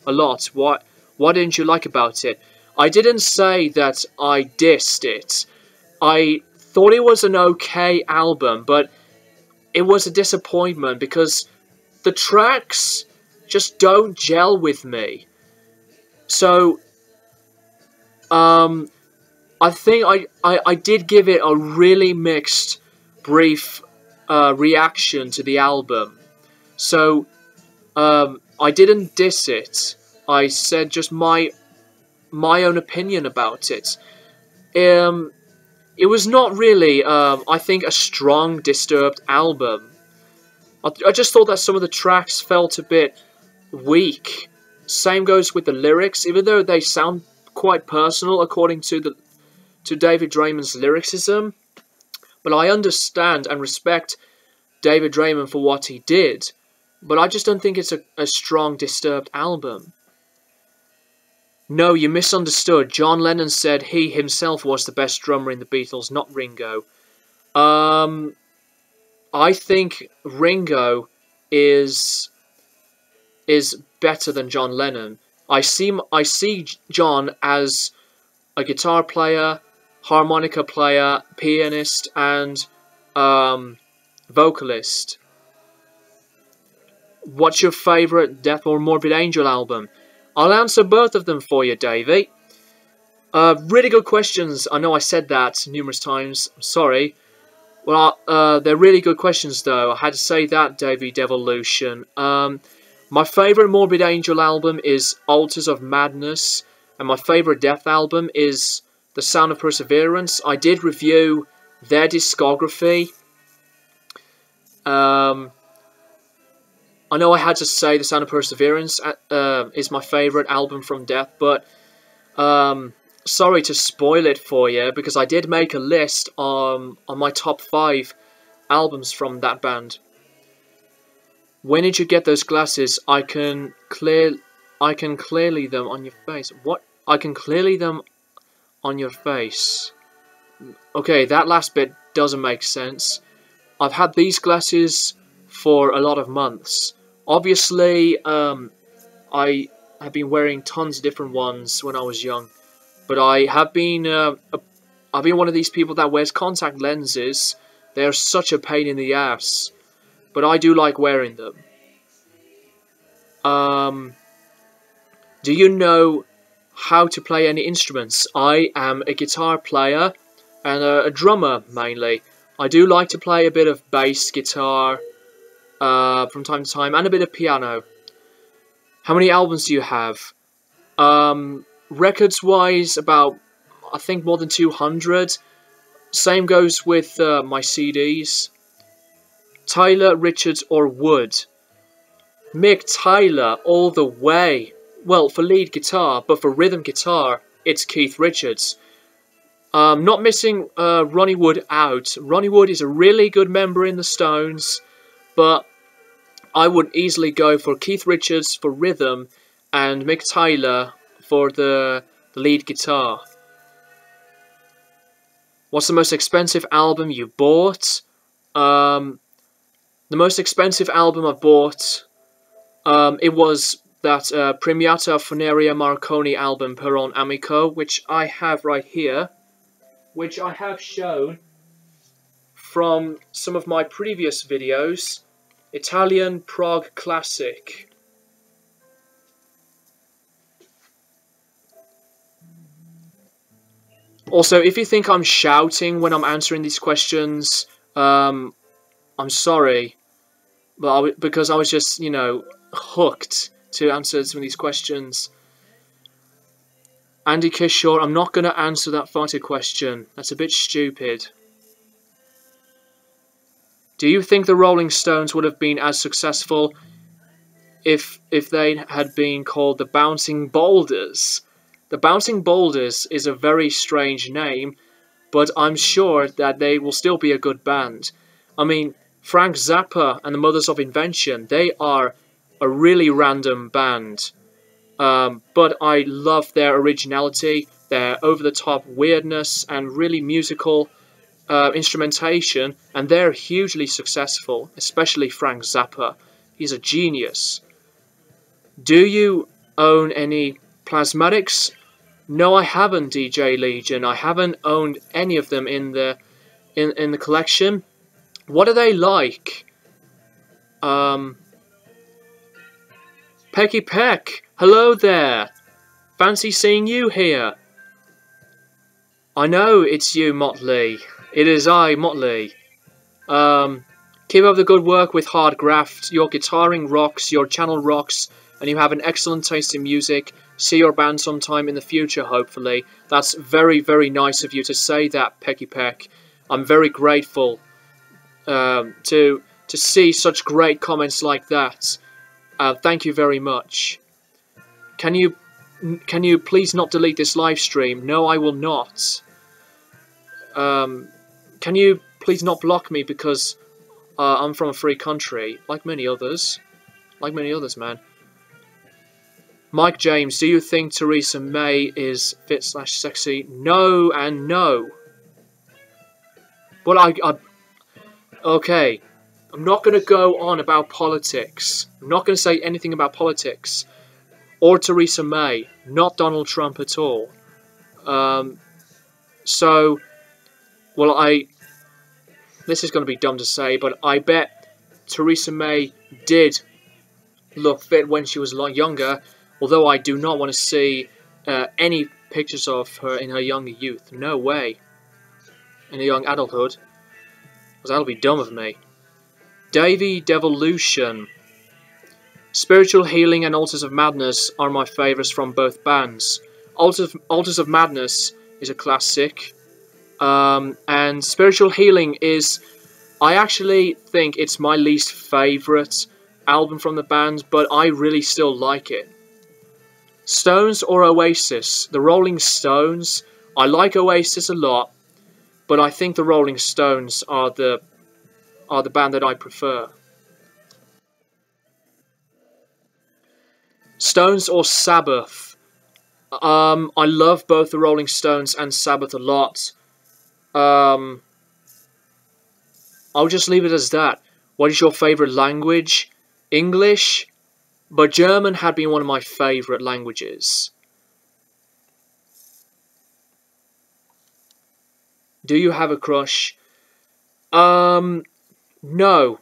a lot. What didn't you like about it? I didn't say that I dissed it. I thought it was an okay album, but it was a disappointment because the tracks just don't gel with me. So, I think I did give it a really mixed, brief reaction to the album. So, I didn't diss it. I said just my own opinion about it. It was not really, I think, a strong Disturbed album. I just thought that some of the tracks felt a bit weak. Same goes with the lyrics, even though they sound quite personal according to David Draymond's lyricism. But I understand and respect David Draymond for what he did. But I just don't think it's a strong Disturbed album. No, you misunderstood. John Lennon said he himself was the best drummer in the Beatles, not Ringo. I think Ringo is better than John Lennon. I see John as a guitar player, harmonica player, pianist, and vocalist. What's your favourite Death or Morbid Angel album? I'll answer both of them for you, Davey. Really good questions. I know I said that numerous times. I'm sorry. Well, they're really good questions, though. I had to say that, Davey Devolution. My favourite Morbid Angel album is Altars of Madness, and my favourite Death album is The Sound of Perseverance. I did review their discography. I know I had to say The Sound of Perseverance is my favourite album from Death, but sorry to spoil it for you, because I did make a list on my top 5 albums from that band. When did you get those glasses? I can clearly them on your face. What? I can clearly them on your face. Okay, that last bit doesn't make sense. I've had these glasses for a lot of months. Obviously, I have been wearing tons of different ones when I was young, but I have been I've been one of these people that wears contact lenses. They are such a pain in the ass, but I do like wearing them. Do you know how to play any instruments? I am a guitar player and a drummer mainly. I do like to play a bit of bass guitar from time to time, and a bit of piano. How many albums do you have? Records-wise, about, I think, more than 200. Same goes with my CDs. Tyler, Richards, or Wood? Mick Tyler, all the way. Well, for lead guitar, but for rhythm guitar, it's Keith Richards. Not missing Ronnie Wood out. Ronnie Wood is a really good member in the Stones, but I would easily go for Keith Richards for rhythm and Mick Tyler for the lead guitar. What's the most expensive album you bought? The most expensive album I bought, it was that Premiata Funerea Marconi album Per on Amico, which I have right here, which I have shown from some of my previous videos. Italian Prague Classic. Also, if you think I'm shouting when I'm answering these questions, I'm sorry, but because I was just, you know, hooked to answer some of these questions. Andy Kishore, I'm not going to answer that fighter question. That's a bit stupid. Do you think the Rolling Stones would have been as successful if they had been called the Bouncing Boulders? The Bouncing Boulders is a very strange name, but I'm sure that they will still be a good band. I mean, Frank Zappa and the Mothers of Invention, they are a really random band. But I love their originality, their over-the-top weirdness, and really musical instrumentation, and they're hugely successful, especially Frank Zappa. He's a genius. Do you own any plasmatics? No, I haven't, DJ Legion. I haven't owned any of them in the collection. What are they like? Pecky Peck, hello there. Fancy seeing you here. I know it's you, Motley. It is I, Motley. Keep up the good work with Hard Graft. Your guitaring rocks, your channel rocks, and you have an excellent taste in music. See your band sometime in the future, hopefully. That's very, very nice of you to say that, Pecky Peck. I'm very grateful to see such great comments like that. Thank you very much. Can you please not delete this live stream? No, I will not. Can you please not block me because I'm from a free country, like many others. Like many others, man. Mike James, do you think Theresa May is fit/sexy? No and no. But okay, I'm not going to go on about politics. I'm not going to say anything about politics. Or Theresa May. Not Donald Trump at all. So, well, this is going to be dumb to say, but I bet Theresa May did look fit when she was a lot younger, although I do not want to see any pictures of her in her young youth. No way. In her young adulthood. Because that'll be dumb of me. Davy Devolution. Spiritual Healing and Altars of Madness are my favourites from both bands. Altars of Madness is a classic. And Spiritual Healing is... I actually think it's my least favourite album from the band, but I really still like it. Stones or Oasis? The Rolling Stones. I like Oasis a lot, but I think the Rolling Stones are the band that I prefer. Stones or Sabbath? I love both the Rolling Stones and Sabbath a lot. I'll just leave it as that. What is your favourite language? English, but German had been one of my favourite languages. Do you have a crush? No.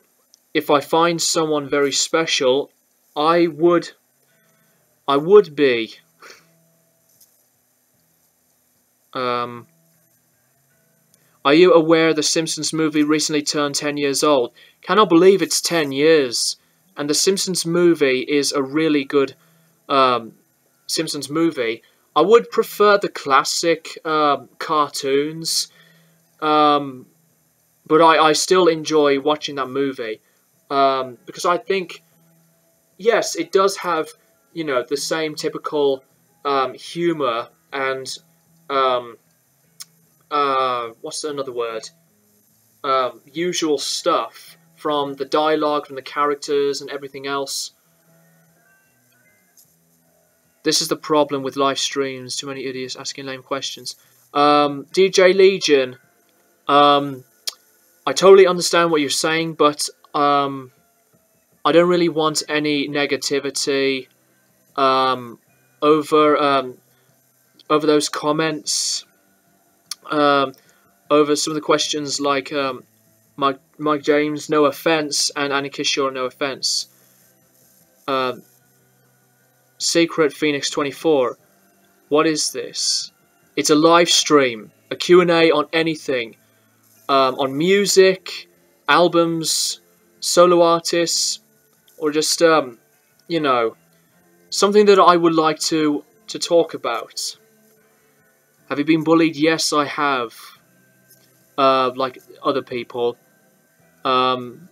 If I find someone very special, I would be. Are you aware the Simpsons movie recently turned 10 years old? Cannot believe it's 10 years. And the Simpsons movie is a really good um, Simpsons movie. I would prefer the classic cartoons, um, but I still enjoy watching that movie because I think, yes, it does have, the same typical humor and um, what's another word? Usual stuff from the dialogue, from the characters, and everything else. This is the problem with live streams. Too many idiots asking lame questions. DJ Legion, I totally understand what you're saying, but I don't really want any negativity um, over over those comments, um, over some of the questions like Mike James, no offense, and Annie Kishore, no offense. Um, Secret Phoenix 24. What is this? It's a live stream, a Q&A on anything, on music, albums, solo artists, or just something that I would like to talk about. Have you been bullied? Yes, I have. Like other people. Um,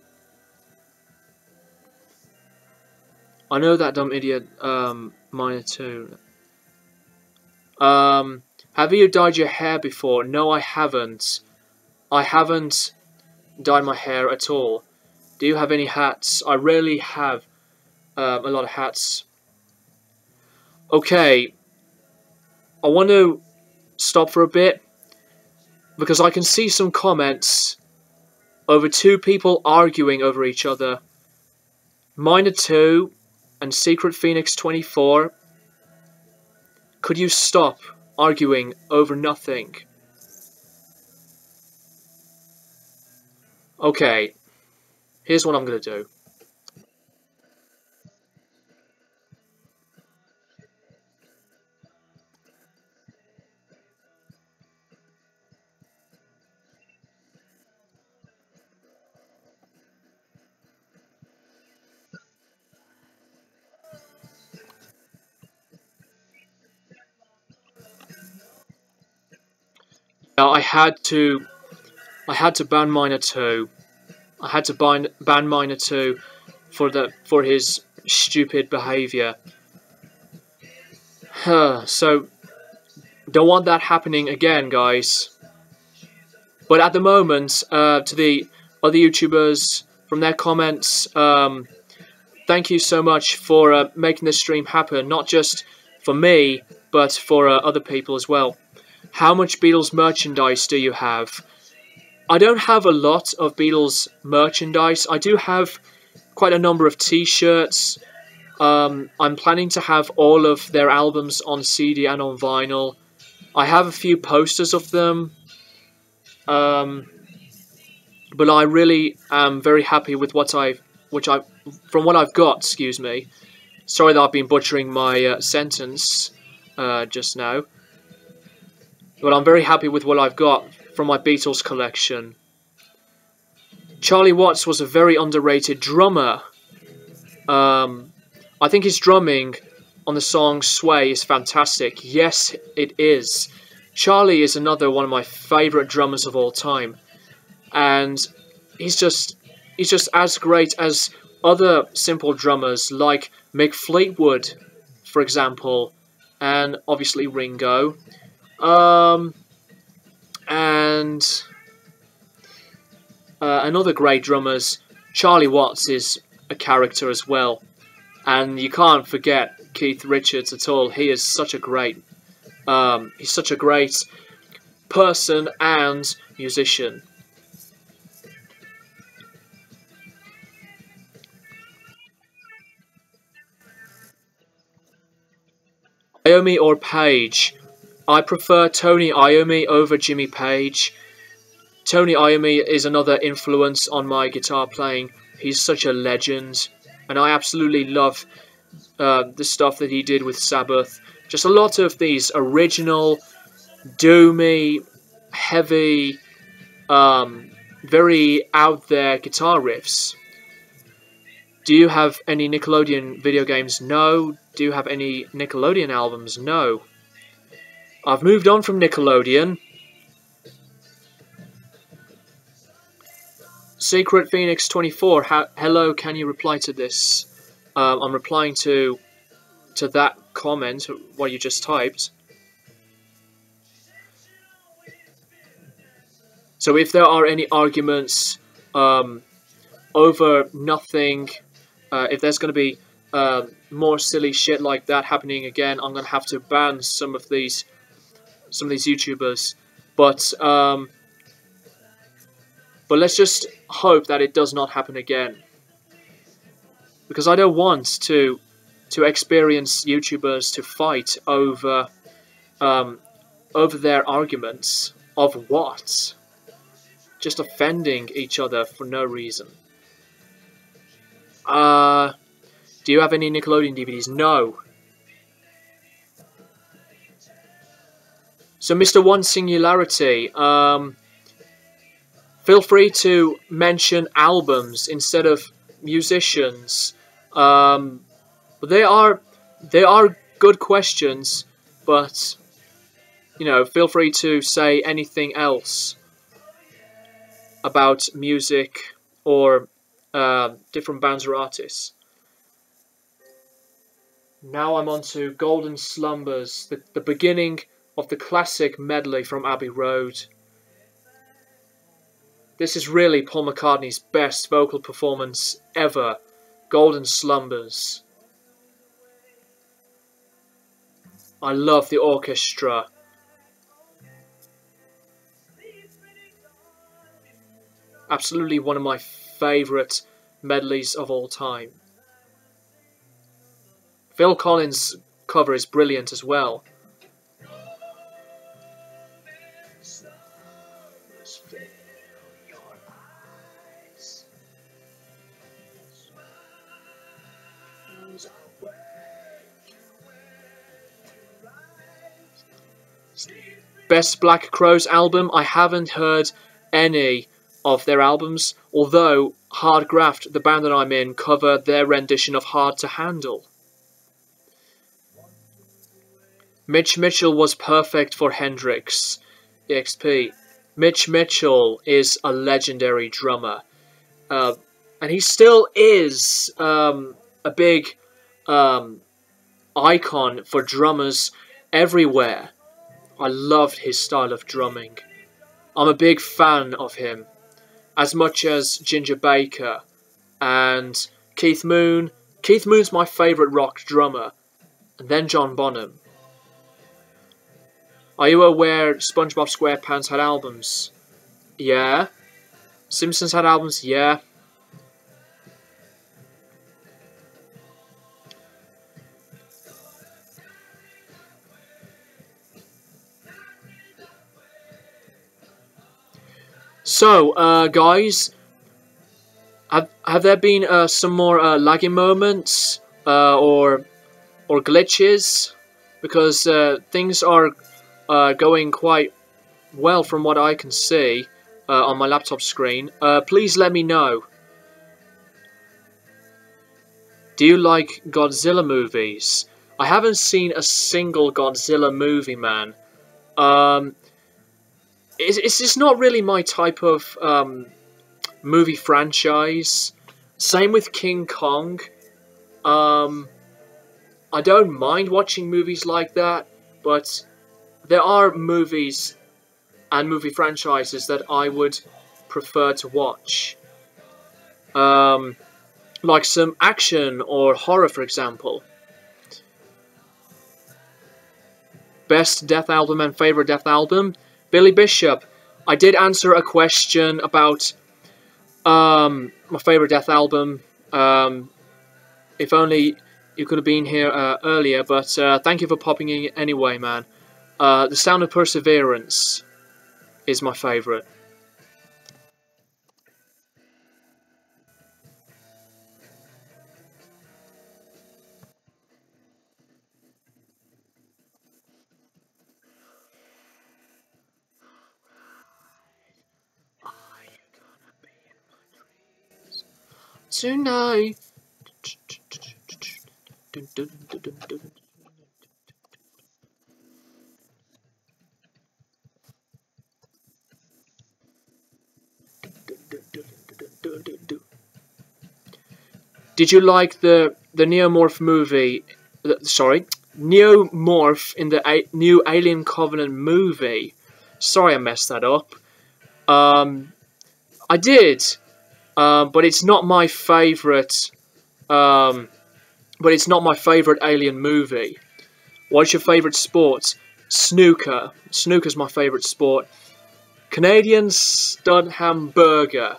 I know that dumb idiot. Minor too. Have you dyed your hair before? No, I haven't. I haven't dyed my hair at all. Do you have any hats? I rarely have a lot of hats. Okay, I want to stop for a bit because I can see some comments over two people arguing over each other. Minor 2 and Secret Phoenix 24. Could you stop arguing over nothing? Okay, here's what I'm gonna do. Now I had to ban Minor 2. I had to ban Minor 2 for his stupid behaviour. So don't want that happening again, guys. But at the moment, to the other YouTubers from their comments, thank you so much for making this stream happen. Not just for me, but for other people as well. How much Beatles merchandise do you have? I don't have a lot of Beatles merchandise. I do have quite a number of t-shirts. I'm planning to have all of their albums on CD and on vinyl. I have a few posters of them. But I really am very happy with from what I've got, excuse me. Sorry that I've been butchering my sentence just now. But I'm very happy with what I've got from my Beatles collection. Charlie Watts was a very underrated drummer. I think his drumming on the song Sway is fantastic. Yes, it is. Charlie is another one of my favourite drummers of all time. And he's just as great as other simple drummers like Mick Fleetwood, for example, and obviously Ringo. And other great drummers. Charlie Watts is a character as well, and you can't forget Keith Richards at all. He is such a great, he's such a great person and musician. Iommi or Page? I prefer Tony Iommi over Jimmy Page. Tony Iommi is another influence on my guitar playing. He's such a legend, and I absolutely love the stuff that he did with Sabbath. Just a lot of these original, doomy, heavy, very out there guitar riffs. Do you have any Nickelodeon video games? No. Do you have any Nickelodeon albums? No. I've moved on from Nickelodeon. Secret Phoenix 24. Hello, can you reply to this? I'm replying to that comment, what you just typed. So if there are any arguments over nothing, if there's going to be more silly shit like that happening again, I'm going to have to ban some of these YouTubers. But let's just hope that it does not happen again, because I don't want to experience YouTubers to fight over their arguments of what? Just offending each other for no reason. Do you have any Nickelodeon DVDs? No. So, Mr. One Singularity, feel free to mention albums instead of musicians. They are good questions, but you know, feel free to say anything else about music or different bands or artists. Now I'm on to Golden Slumbers, the beginning of the classic medley from Abbey Road. This is really Paul McCartney's best vocal performance ever. Golden Slumbers. I love the orchestra. Absolutely one of my favourite medleys of all time. Phil Collins' cover is brilliant as well. Best Black Crowes album? I haven't heard any of their albums, although Hard Graft, the band that I'm in, cover their rendition of Hard to Handle. Mitch Mitchell was perfect for Hendrix. EXP. Mitch Mitchell is a legendary drummer. And he still is a big icon for drummers everywhere. I loved his style of drumming. I'm a big fan of him, as much as Ginger Baker and Keith Moon. Keith Moon's my favourite rock drummer, and then John Bonham. Are you aware SpongeBob SquarePants had albums? Yeah. Simpsons had albums? Yeah. So, guys, have there been some more lagging moments or glitches? Because things are going quite well from what I can see on my laptop screen. Please let me know. Do you like Godzilla movies? I haven't seen a single Godzilla movie, man. It's just not really my type of movie franchise. Same with King Kong. I don't mind watching movies like that, but there are movies and movie franchises that I would prefer to watch. Like some action or horror, for example. Best Death album and favourite Death album? Billy Bishop. I did answer a question about my favourite Death album. If only you could have been here earlier, but thank you for popping in anyway, man. The Sound of Perseverance is my favourite. tonight. Did you like the Neomorph movie? Sorry, Neomorph in the new Alien Covenant movie. Sorry, I messed that up. I did, but it's not my favorite. But it's not my favorite Alien movie. What's your favorite sport? Snooker. Snooker's my favorite sport. Canadian stud hamburger.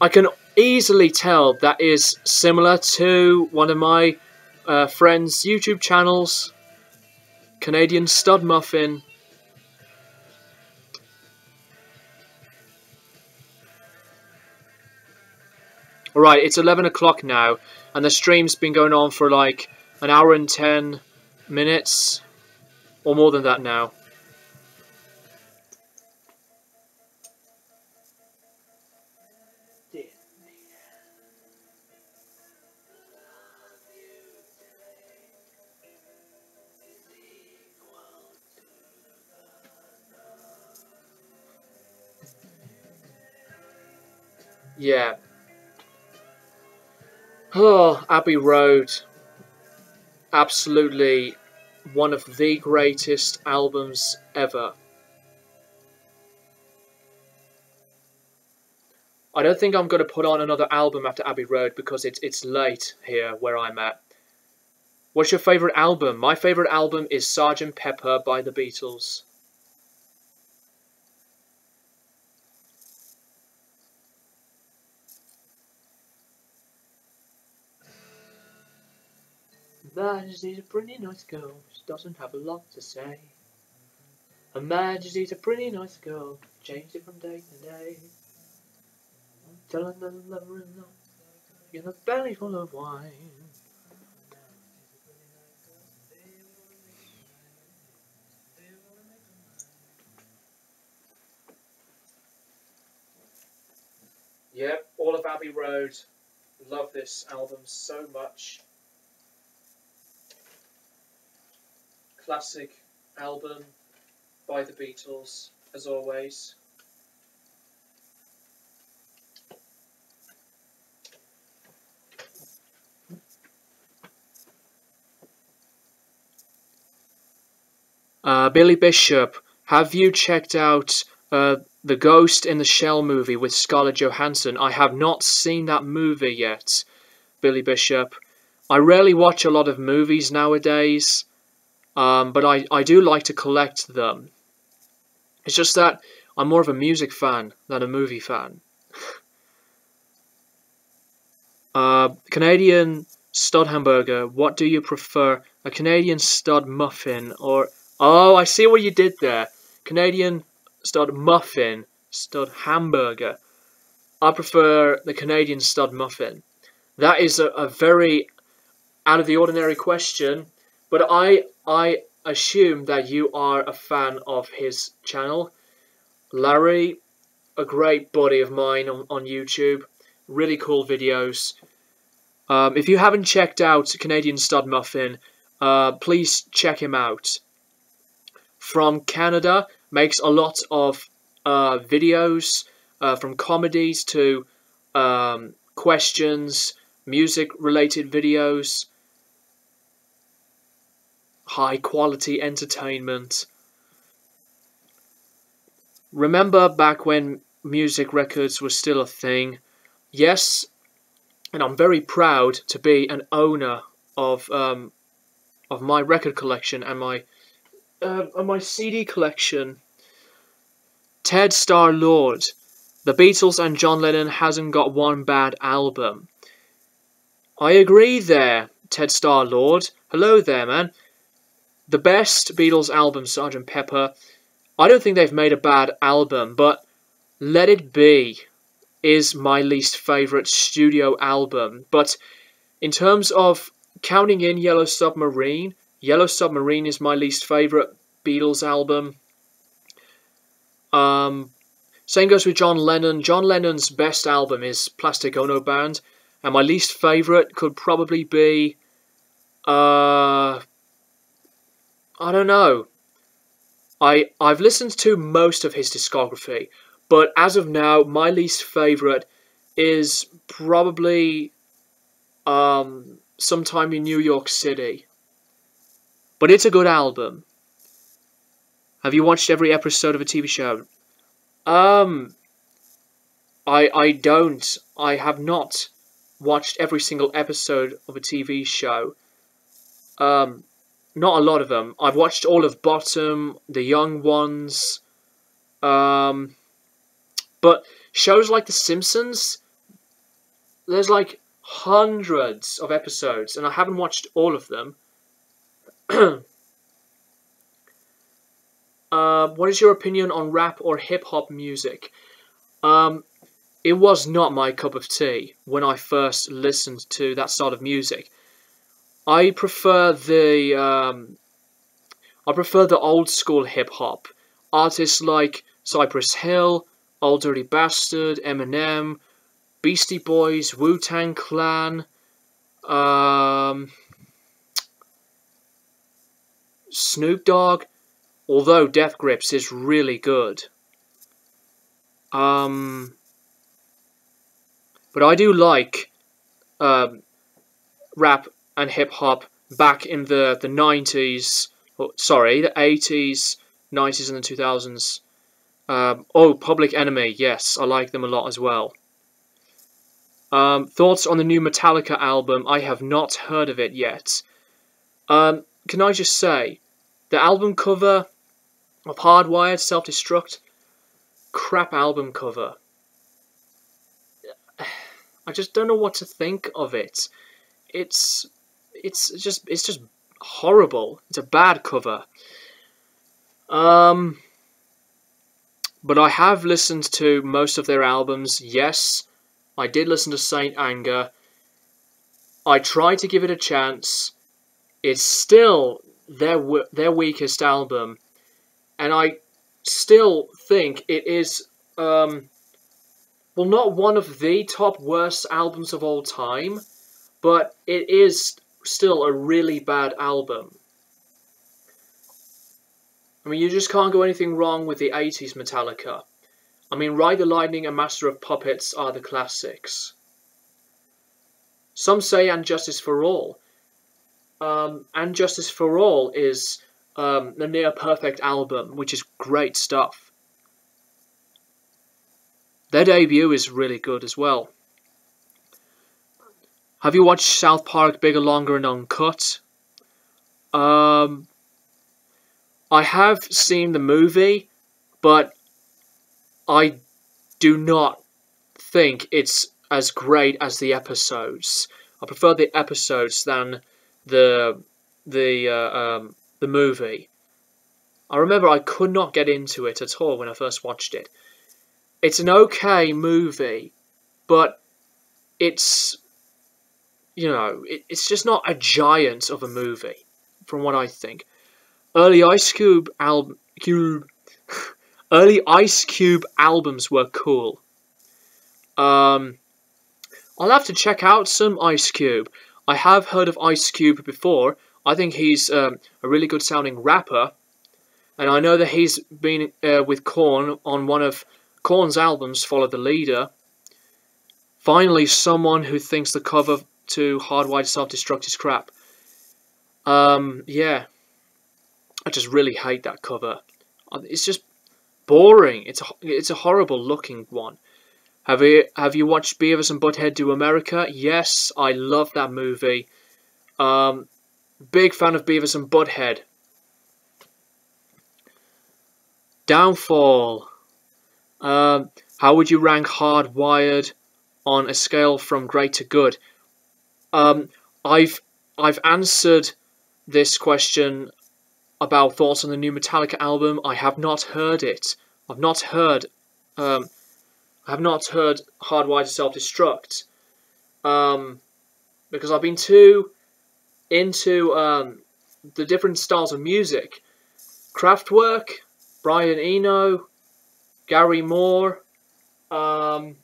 I can easily tell that is similar to one of my friends' YouTube channels. Canadian stud muffin. Alright, it's 11 o'clock now, and the stream's been going on for like an hour and 10 minutes, or more than that now. Yeah. Oh, Abbey Road. Absolutely one of the greatest albums ever. I don't think I'm going to put on another album after Abbey Road because it's late here where I'm at. What's your favourite album? My favourite album is Sgt. Pepper by the Beatles. Majesty's a pretty nice girl, she doesn't have a lot to say. Her Majesty's a pretty nice girl, changed it from day to day. Telling the lover in love, in a belly full of wine. Yep, all of Abbey Road. Love this album so much. Classic album by the Beatles, as always. Billy Bishop, have you checked out the Ghost in the Shell movie with Scarlett Johansson? I have not seen that movie yet, Billy Bishop. I rarely watch a lot of movies nowadays, but I do like to collect them. It's just that I'm more of a music fan than a movie fan. Canadian stud hamburger, what do you prefer? A Canadian stud muffin or... Oh, I see what you did there. Canadian stud muffin, stud hamburger. I prefer the Canadian stud muffin. That is a very out of the ordinary question, but I assume that you are a fan of his channel. Larry, a great buddy of mine on YouTube. Really cool videos. If you haven't checked out Canadian Stud Muffin, please check him out. From Canada, makes a lot of videos, from comedies to questions, music-related videos, high-quality entertainment. Remember back when music records were still a thing? Yes, and I'm very proud to be an owner of my record collection and my CD collection. Ted Star-Lord. The Beatles and John Lennon hasn't got one bad album. I agree there, Ted Star-Lord. Hello there, man. The best Beatles album, Sgt. Pepper. I don't think they've made a bad album, but Let It Be is my least favourite studio album. But in terms of counting in Yellow Submarine is my least favourite Beatles album. Same goes with John Lennon. John Lennon's best album is Plastic Ono Band, and my least favourite could probably be, I don't know. I've listened to most of his discography, but as of now, my least favourite is probably Sometime in New York City. But it's a good album. Have you watched every episode of a TV show? I don't. I have not watched every single episode of a TV show. Not a lot of them. I've watched all of Bottom, The Young Ones, but shows like The Simpsons, there's like hundreds of episodes, and I haven't watched all of them. What is your opinion on rap or hip-hop music? It was not my cup of tea when I first listened to that sort of music. I prefer the old school hip hop. Artists like Cypress Hill, Old Dirty Bastard, Eminem, Beastie Boys, Wu-Tang Clan, Snoop Dogg. Although Death Grips is really good. But I do like rap and hip hop back in the 90s. Sorry, the 80s, 90s, and the 2000s. Public Enemy. Yes, I like them a lot as well. Thoughts on the new Metallica album? I have not heard of it yet. Can I just say, the album cover of Hardwired Self-Destruct, crap album cover. I just don't know what to think of it. It's just horrible. It's a bad cover. But I have listened to most of their albums. Yes, I did listen to Saint Anger. I tried to give it a chance. It's still their weakest album, and I still think it is not one of the top worst albums of all time, but it is still a really bad album. I mean, you just can't go anything wrong with the 80s Metallica. I mean, Ride the Lightning and Master of Puppets are the classics. Some say And Justice for All. And Justice for All is a near-perfect album, which is great stuff. Their debut is really good as well. Have you watched South Park Bigger, Longer and Uncut? I have seen the movie, but I do not think it's as great as the episodes. I prefer the episodes than the movie. I remember I could not get into it at all when I first watched it. It's an okay movie, but it's, it's just not a giant of a movie, from what I think. Early Ice Cube albums were cool. I'll have to check out some Ice Cube. I have heard of Ice Cube before. I think he's a really good sounding rapper, and I know that he's been with Korn on one of Korn's albums, Follow the Leader. Finally, someone who thinks the cover to Hardwired Self-Destruct is crap. Yeah. I just really hate that cover. It's just boring. It's a horrible looking one. Have you watched Beavis and Butthead Do America? Yes, I love that movie. Big fan of Beavis and Butthead. Downfall. How would you rank Hardwired on a scale from great to good? I've answered this question about thoughts on the new Metallica album. I have not heard it. I've not heard Hardwired Self-Destruct. Because I've been too into the different styles of music. Kraftwerk, Brian Eno, Gary Moore, um,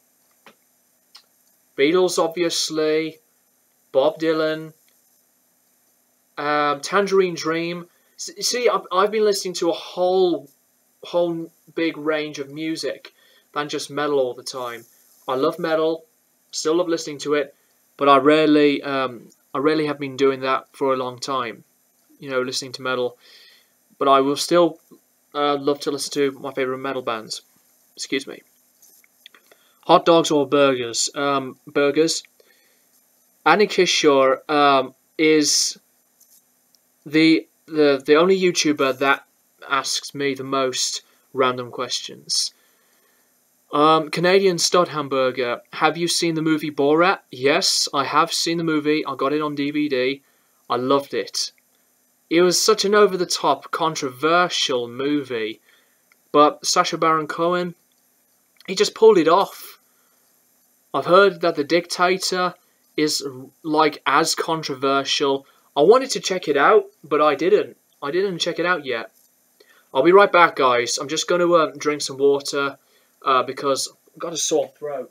Beatles, obviously, Bob Dylan, Tangerine Dream. See, I've been listening to a whole big range of music than just metal all the time. I love metal, still love listening to it, but I rarely have been doing that for a long time. You know, listening to metal, but I will still love to listen to my favorite metal bands. Excuse me. Hot dogs or burgers? Burgers. Annie Kishore is the only YouTuber that asks me the most random questions. Canadian stud hamburger. Have you seen the movie Borat? Yes, I have seen the movie. I got it on DVD. I loved it. It was such an over-the-top, controversial movie. But Sacha Baron Cohen, he just pulled it off. I've heard that The Dictator is like as controversial. I wanted to check it out, but I didn't. I didn't check it out yet. I'll be right back, guys. I'm just going to drink some water because I've got a sore throat.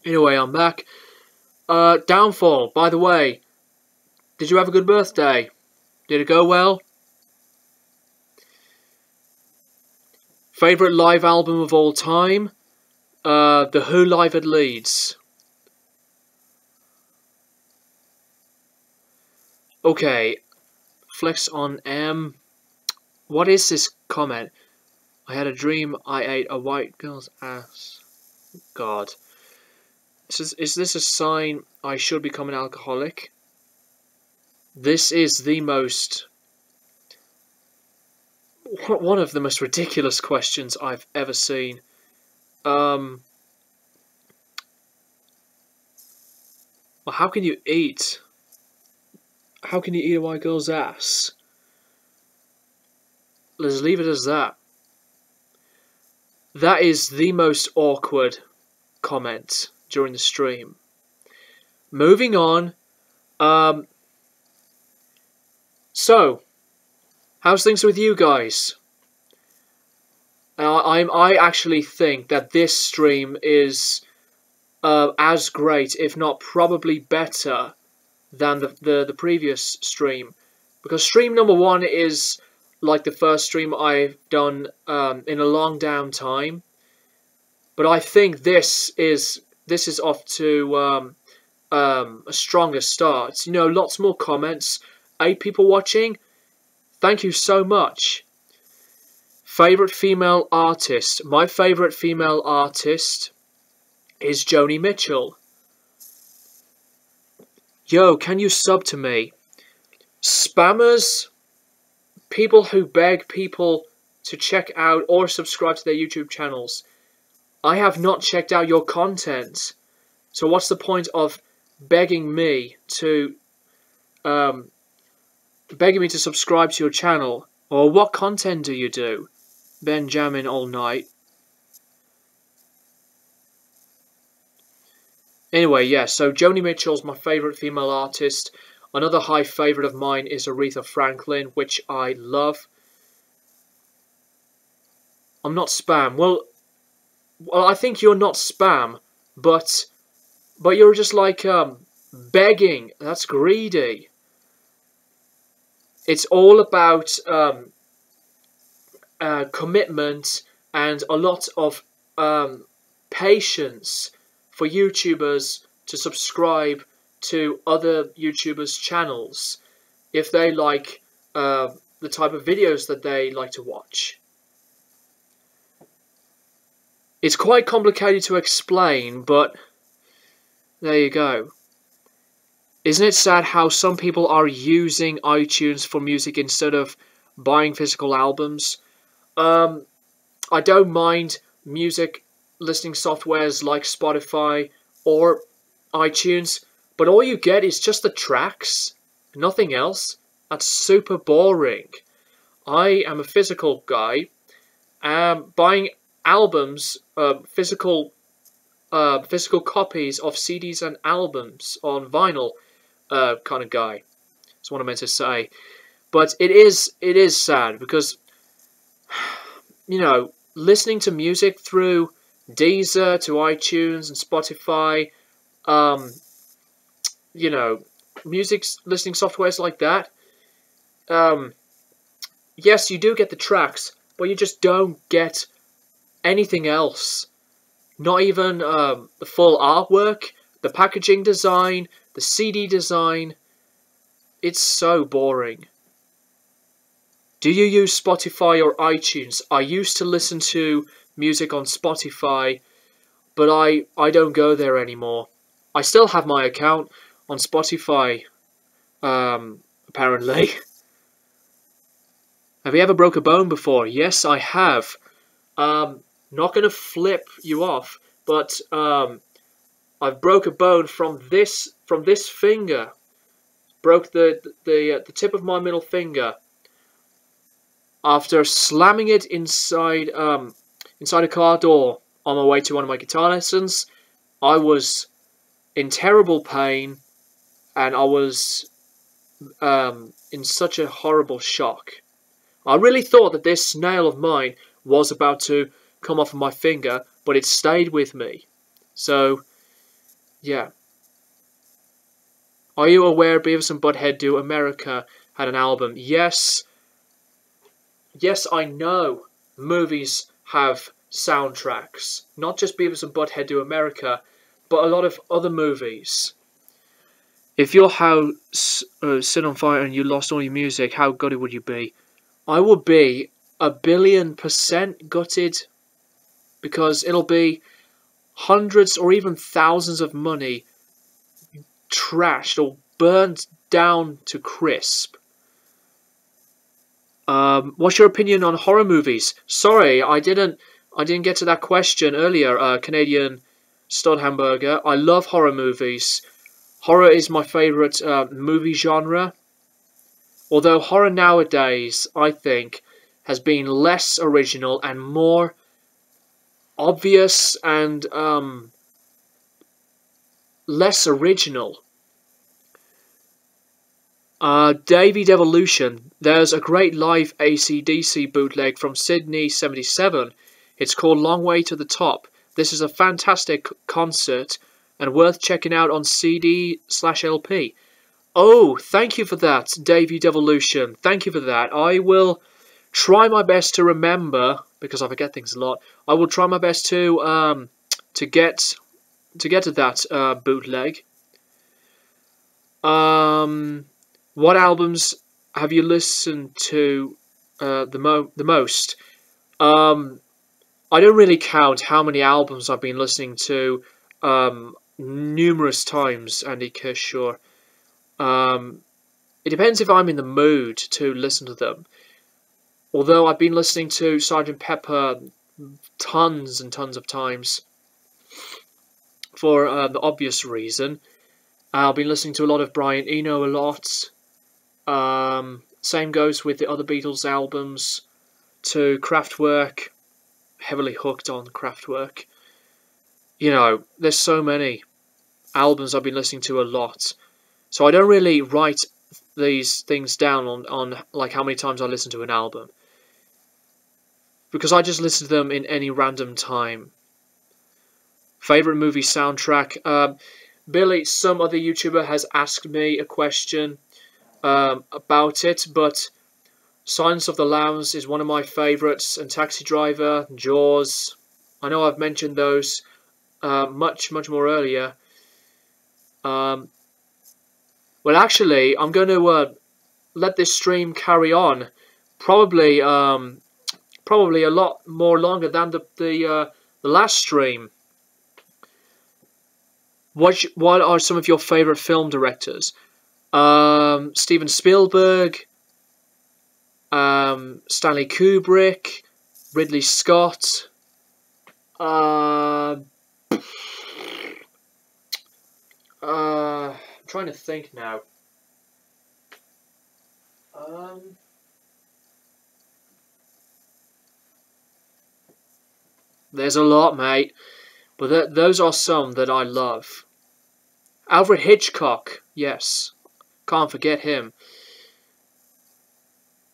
Anyway, I'm back. Downfall, by the way, did you have a good birthday? Did it go well? Favourite live album of all time? The Who Live at Leeds. Okay, flex on M. What is this comment? I had a dream I ate a white girl's ass. God. Is this a sign I should become an alcoholic? This is the most... one of the most ridiculous questions I've ever seen. Well, how can you eat? How can you eat a white girl's ass? Let's leave it as that. That is the most awkward comment during the stream. Moving on. So, how's things with you guys? I actually think that this stream is as great, if not probably better, than the previous stream. Because stream number 1 is like the first stream I've done in a long damn time. But I think this is off to a stronger start. You know, lots more comments. 8 people watching. Thank you so much. Favourite female artist. My favourite female artist is Joni Mitchell. Yo, can you sub to me? Spammers, people who beg people to check out or subscribe to their YouTube channels. I have not checked out your content. So what's the point of begging me to subscribe to your channel? Or what content do you do? Benjamin all night. Anyway, yeah, so Joni Mitchell's my favourite female artist. Another high favourite of mine is Aretha Franklin, which I love. I'm not spam. Well, I think you're not spam, but you're just like begging. That's greedy. It's all about commitment and a lot of patience for YouTubers to subscribe to other YouTubers' channels if they like the type of videos that they like to watch. It's quite complicated to explain, but there you go. Isn't it sad how some people are using iTunes for music instead of buying physical albums. Um, I don't mind music listening softwares like Spotify or iTunes, but all you get is just the tracks, nothing else. That's super boring. I am a physical guy. Buying albums, physical copies of CDs and albums on vinyl, kind of guy. That's what I meant to say. But it is sad because listening to music through Deezer to iTunes and Spotify, um, you know, music listening softwares like that. Um, yes, you do get the tracks, but you just don't get anything else. Not even the full artwork, the packaging design, the CD design. It's so boring. Do you use Spotify or iTunes? I used to listen to music on Spotify, but I don't go there anymore. I still have my account on Spotify, apparently. Have you ever broke a bone before? Yes, I have. Not gonna flip you off, but I've broke a bone from this finger. Broke the tip of my middle finger after slamming it inside a car door on my way to one of my guitar lessons. I was in terrible pain, and I was in such a horrible shock. I really thought that this nail of mine was about to come off of my finger, but it stayed with me. So, yeah. Are you aware Beavis and Butthead Do America had an album? Yes. Yes, I know movies have soundtracks. Not just Beavis and Butthead Do America, but a lot of other movies. If your house set on fire and you lost all your music, how gutted would you be? I would be 1,000,000,000% gutted, because it'll be hundreds or even thousands of money trashed or burnt down to crisp. What's your opinion on horror movies? Sorry, I didn't get to that question earlier. Canadian stud hamburger. I love horror movies. Horror is my favourite movie genre. Although horror nowadays, I think, has been less original and more obvious and less original. Davey Devolution. There's a great live AC/DC bootleg from Sydney '77. It's called Long Way to the Top. This is a fantastic concert and worth checking out on CD/LP. Oh, thank you for that, Davey Devolution. Thank you for that. I will try my best to remember, because I forget things a lot. I will try my best to get to that bootleg. What albums have you listened to the most? I don't really count how many albums I've been listening to numerous times, Andy Kershaw. It depends if I'm in the mood to listen to them. Although I've been listening to Sgt. Pepper tons and tons of times for the obvious reason. I've been listening to a lot of Brian Eno a lot. Same goes with the other Beatles albums. To Kraftwerk, heavily hooked on Kraftwerk. There's so many albums I've been listening to a lot. So I don't really write these things down on like how many times I listen to an album, because I just listen to them in any random time. Favorite movie soundtrack? Billy, some other YouTuber has asked me a question about it, but Silence of the Lambs is one of my favourites, and Taxi Driver, Jaws. I know I've mentioned those much more earlier. Well, actually, I'm going to let this stream carry on. Probably a lot more longer than the last stream. What are some of your favourite film directors? Steven Spielberg, Stanley Kubrick, Ridley Scott. I'm trying to think now. There's a lot, mate, but those are some that I love. Alfred Hitchcock, yes, can't forget him.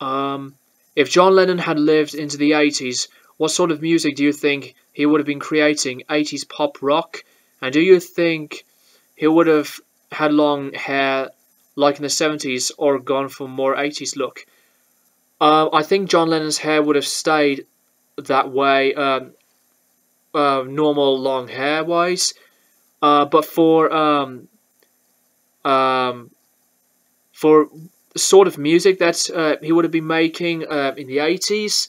If John Lennon had lived into the 80s, what sort of music do you think he would have been creating? 80s pop rock? And do you think he would have had long hair like in the 70s or gone for more 80s look? I think John Lennon's hair would have stayed that way, normal long hair wise. But for the sort of music that he would have been making in the 80s,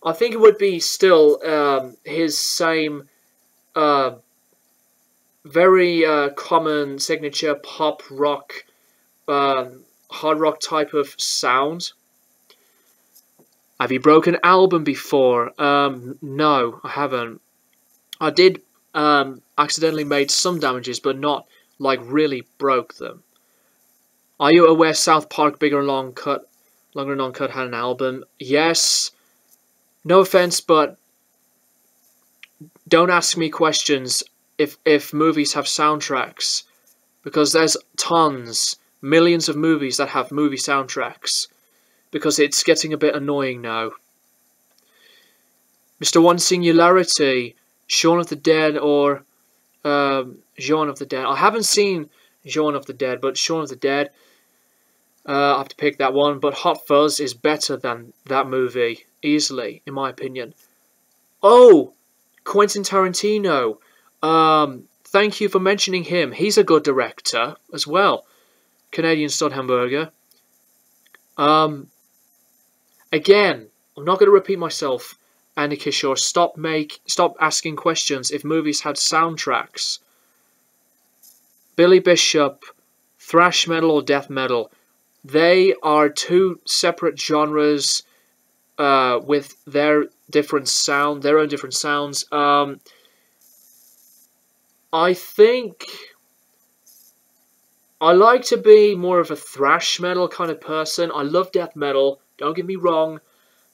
I think it would be still his same very common signature pop rock, hard rock type of sound. Have you broken an album before? No, I haven't. I did accidentally made some damages, but not like really broke them. Are you aware South Park Bigger and Longer and Uncut had an album? Yes. No offense, but don't ask me questions if movies have soundtracks, because there's tons, millions of movies that have movie soundtracks, because it's getting a bit annoying now. Mr. One Singularity, Shaun of the Dead or Shaun of the Dead. I haven't seen Shaun of the Dead, but Shaun of the Dead, I have to pick that one. But Hot Fuzz is better than that movie, easily, in my opinion. Oh, Quentin Tarantino. Thank you for mentioning him. He's a good director as well. Canadian stud hamburger. Again, I'm not going to repeat myself. Andy Kishore, stop asking questions if movies had soundtracks. Billy Bishop, thrash metal or death metal. They are two separate genres with their different sound, their own different sounds. I think I like to be more of a thrash metal kind of person. I love death metal, don't get me wrong,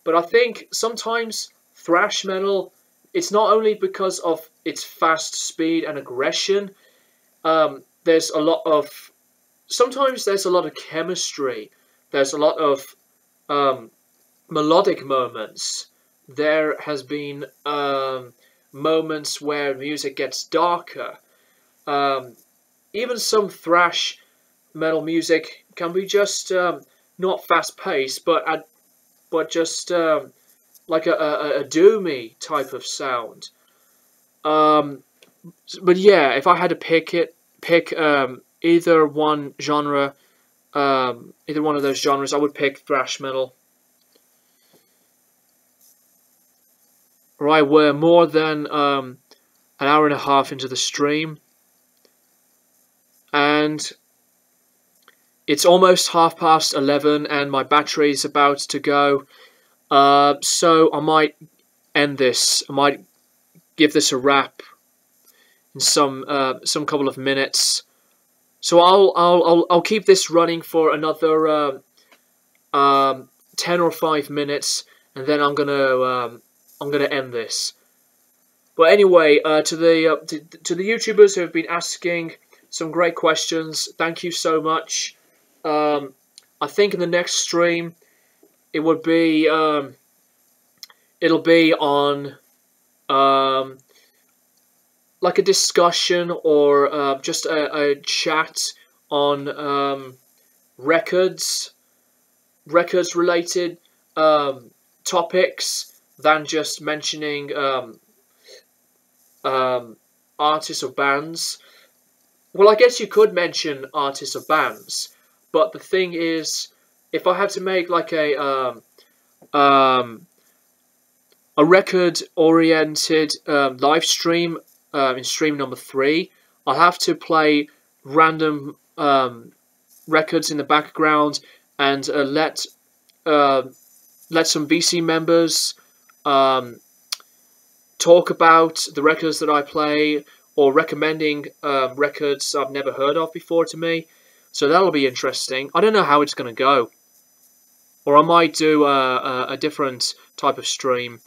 but I think sometimes thrash metal, it's not only because of its fast speed and aggression. There's a lot of sometimes there's a lot of chemistry. There's a lot of melodic moments. There has been moments where music gets darker. Even some thrash metal music can be just not fast paced, but just like a doomy type of sound. But yeah, if I had to pick either one genre, either one of those genres, I would pick thrash metal. Right, we're more than an hour and a half into the stream, and it's almost 11:30, and my battery is about to go. So I might end this. I might give this a wrap in some couple of minutes. So I'll keep this running for another 10 or 5 minutes, and then I'm gonna end this. But anyway, to the YouTubers who have been asking some great questions, thank you so much. I think in the next stream, it would be it'll be on like a discussion or just a chat on records related topics than just mentioning artists or bands. Well, I guess you could mention artists or bands, but the thing is, if I had to make like a record-oriented live stream in stream number 3, I'll have to play random records in the background and let let some VC members talk about the records that I play, or recommending records I've never heard of before to me. So that'll be interesting. I don't know how it's going to go. Or I might do a different type of stream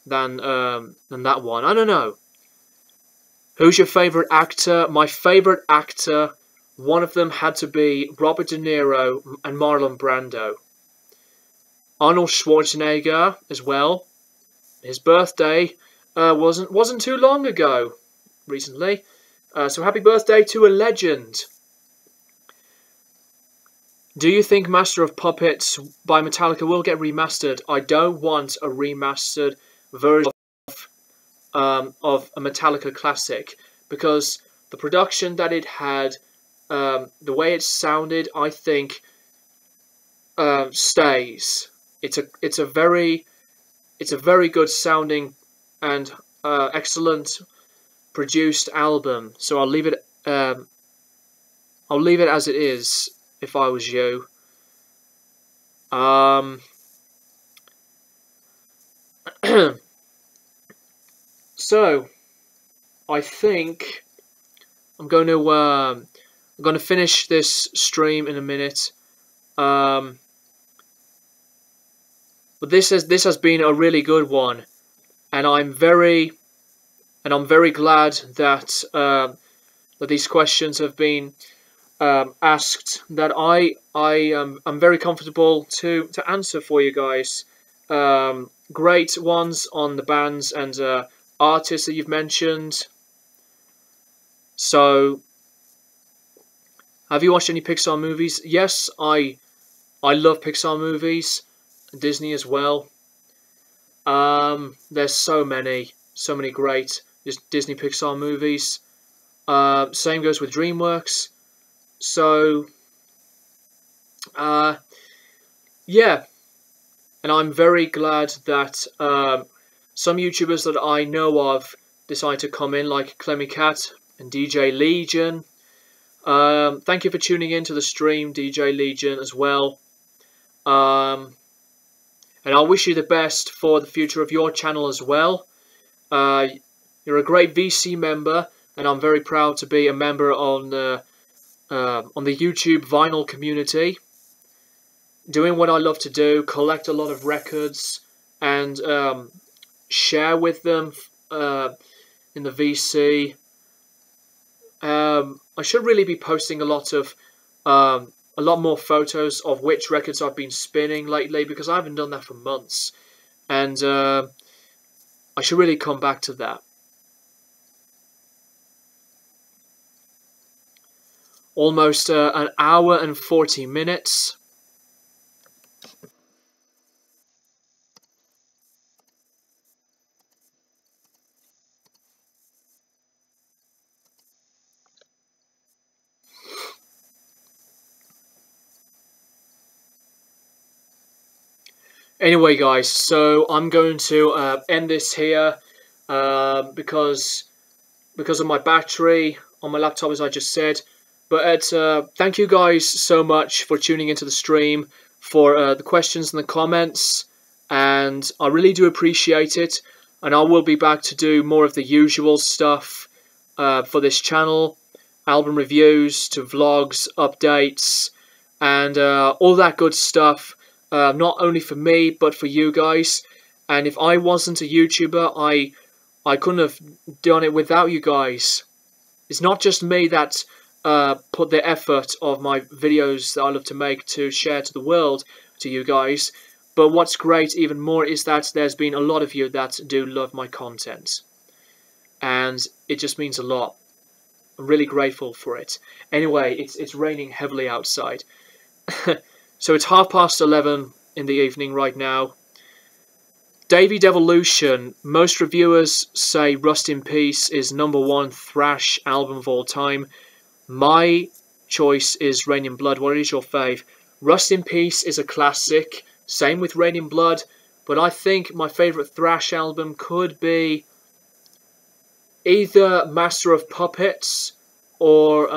than that one. I don't know. Who's your favourite actor? My favourite actor, one of them had to be Robert De Niro and Marlon Brando. Arnold Schwarzenegger as well. His birthday wasn't too long ago, recently. So happy birthday to a legend. Do you think Master of Puppets by Metallica will get remastered? I don't want a remastered version of a Metallica classic, because the production that it had, the way it sounded, I think stays. It's a very good sounding and excellent produced album. So I'll leave it as it is if I was you. So I think I'm going to finish this stream in a minute. But this has been a really good one, and I'm very glad that that these questions have been asked, that I'm very comfortable to answer for you guys. Great ones on the bands and artists that you've mentioned. So, have you watched any Pixar movies? Yes, I love Pixar movies, Disney as well. There's so many great Disney Pixar movies. Same goes with DreamWorks. So, yeah, and I'm very glad that some YouTubers that I know of decide to come in, like Clemmy Cat and DJ Legion. Thank you for tuning in to the stream, DJ Legion, as well. And I wish you the best for the future of your channel as well. You're a great VC member, and I'm very proud to be a member on the YouTube vinyl community. Doing what I love to do, collect a lot of records, and share with them in the VC. I should really be posting a lot more photos of which records I've been spinning lately, because I haven't done that for months, and I should really come back to that. Almost an hour and 40 minutes. Anyway, guys, so I'm going to end this here because of my battery on my laptop, as I just said. But thank you guys so much for tuning into the stream, for the questions and the comments, and I really do appreciate it. And I will be back to do more of the usual stuff for this channel, album reviews to vlogs, updates, and all that good stuff. Not only for me, but for you guys. And if I wasn't a YouTuber, I couldn't have done it without you guys. It's not just me that put the effort of my videos that I love to make to share to the world, to you guys. But what's great even more is that there's been a lot of you that do love my content. And it just means a lot. I'm really grateful for it. Anyway, it's raining heavily outside. So it's 11:30 in the evening right now. Davey Devolution. Most reviewers say Rust in Peace is #1 thrash album of all time. My choice is Rain in Blood. What is your fave? Rust in Peace is a classic. Same with Rain in Blood. But I think my favourite thrash album could be either Master of Puppets or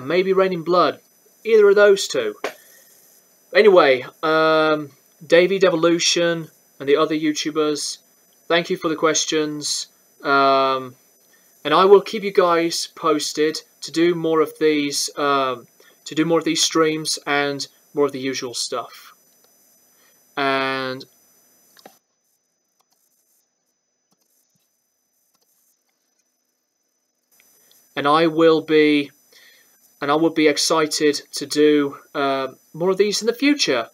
maybe Rain in Blood. Either of those two. Anyway, David Evolution and the other YouTubers, thank you for the questions. And I will keep you guys posted to do more of these streams and more of the usual stuff. And I will be excited to do more of these in the future.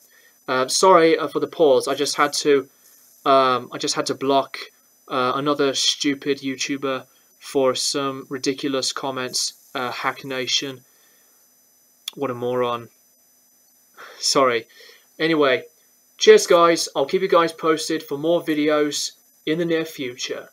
Sorry for the pause. I just had to block another stupid YouTuber for some ridiculous comments. Hack Nation, what a moron. Sorry. Anyway, cheers guys. I'll keep you guys posted for more videos in the near future.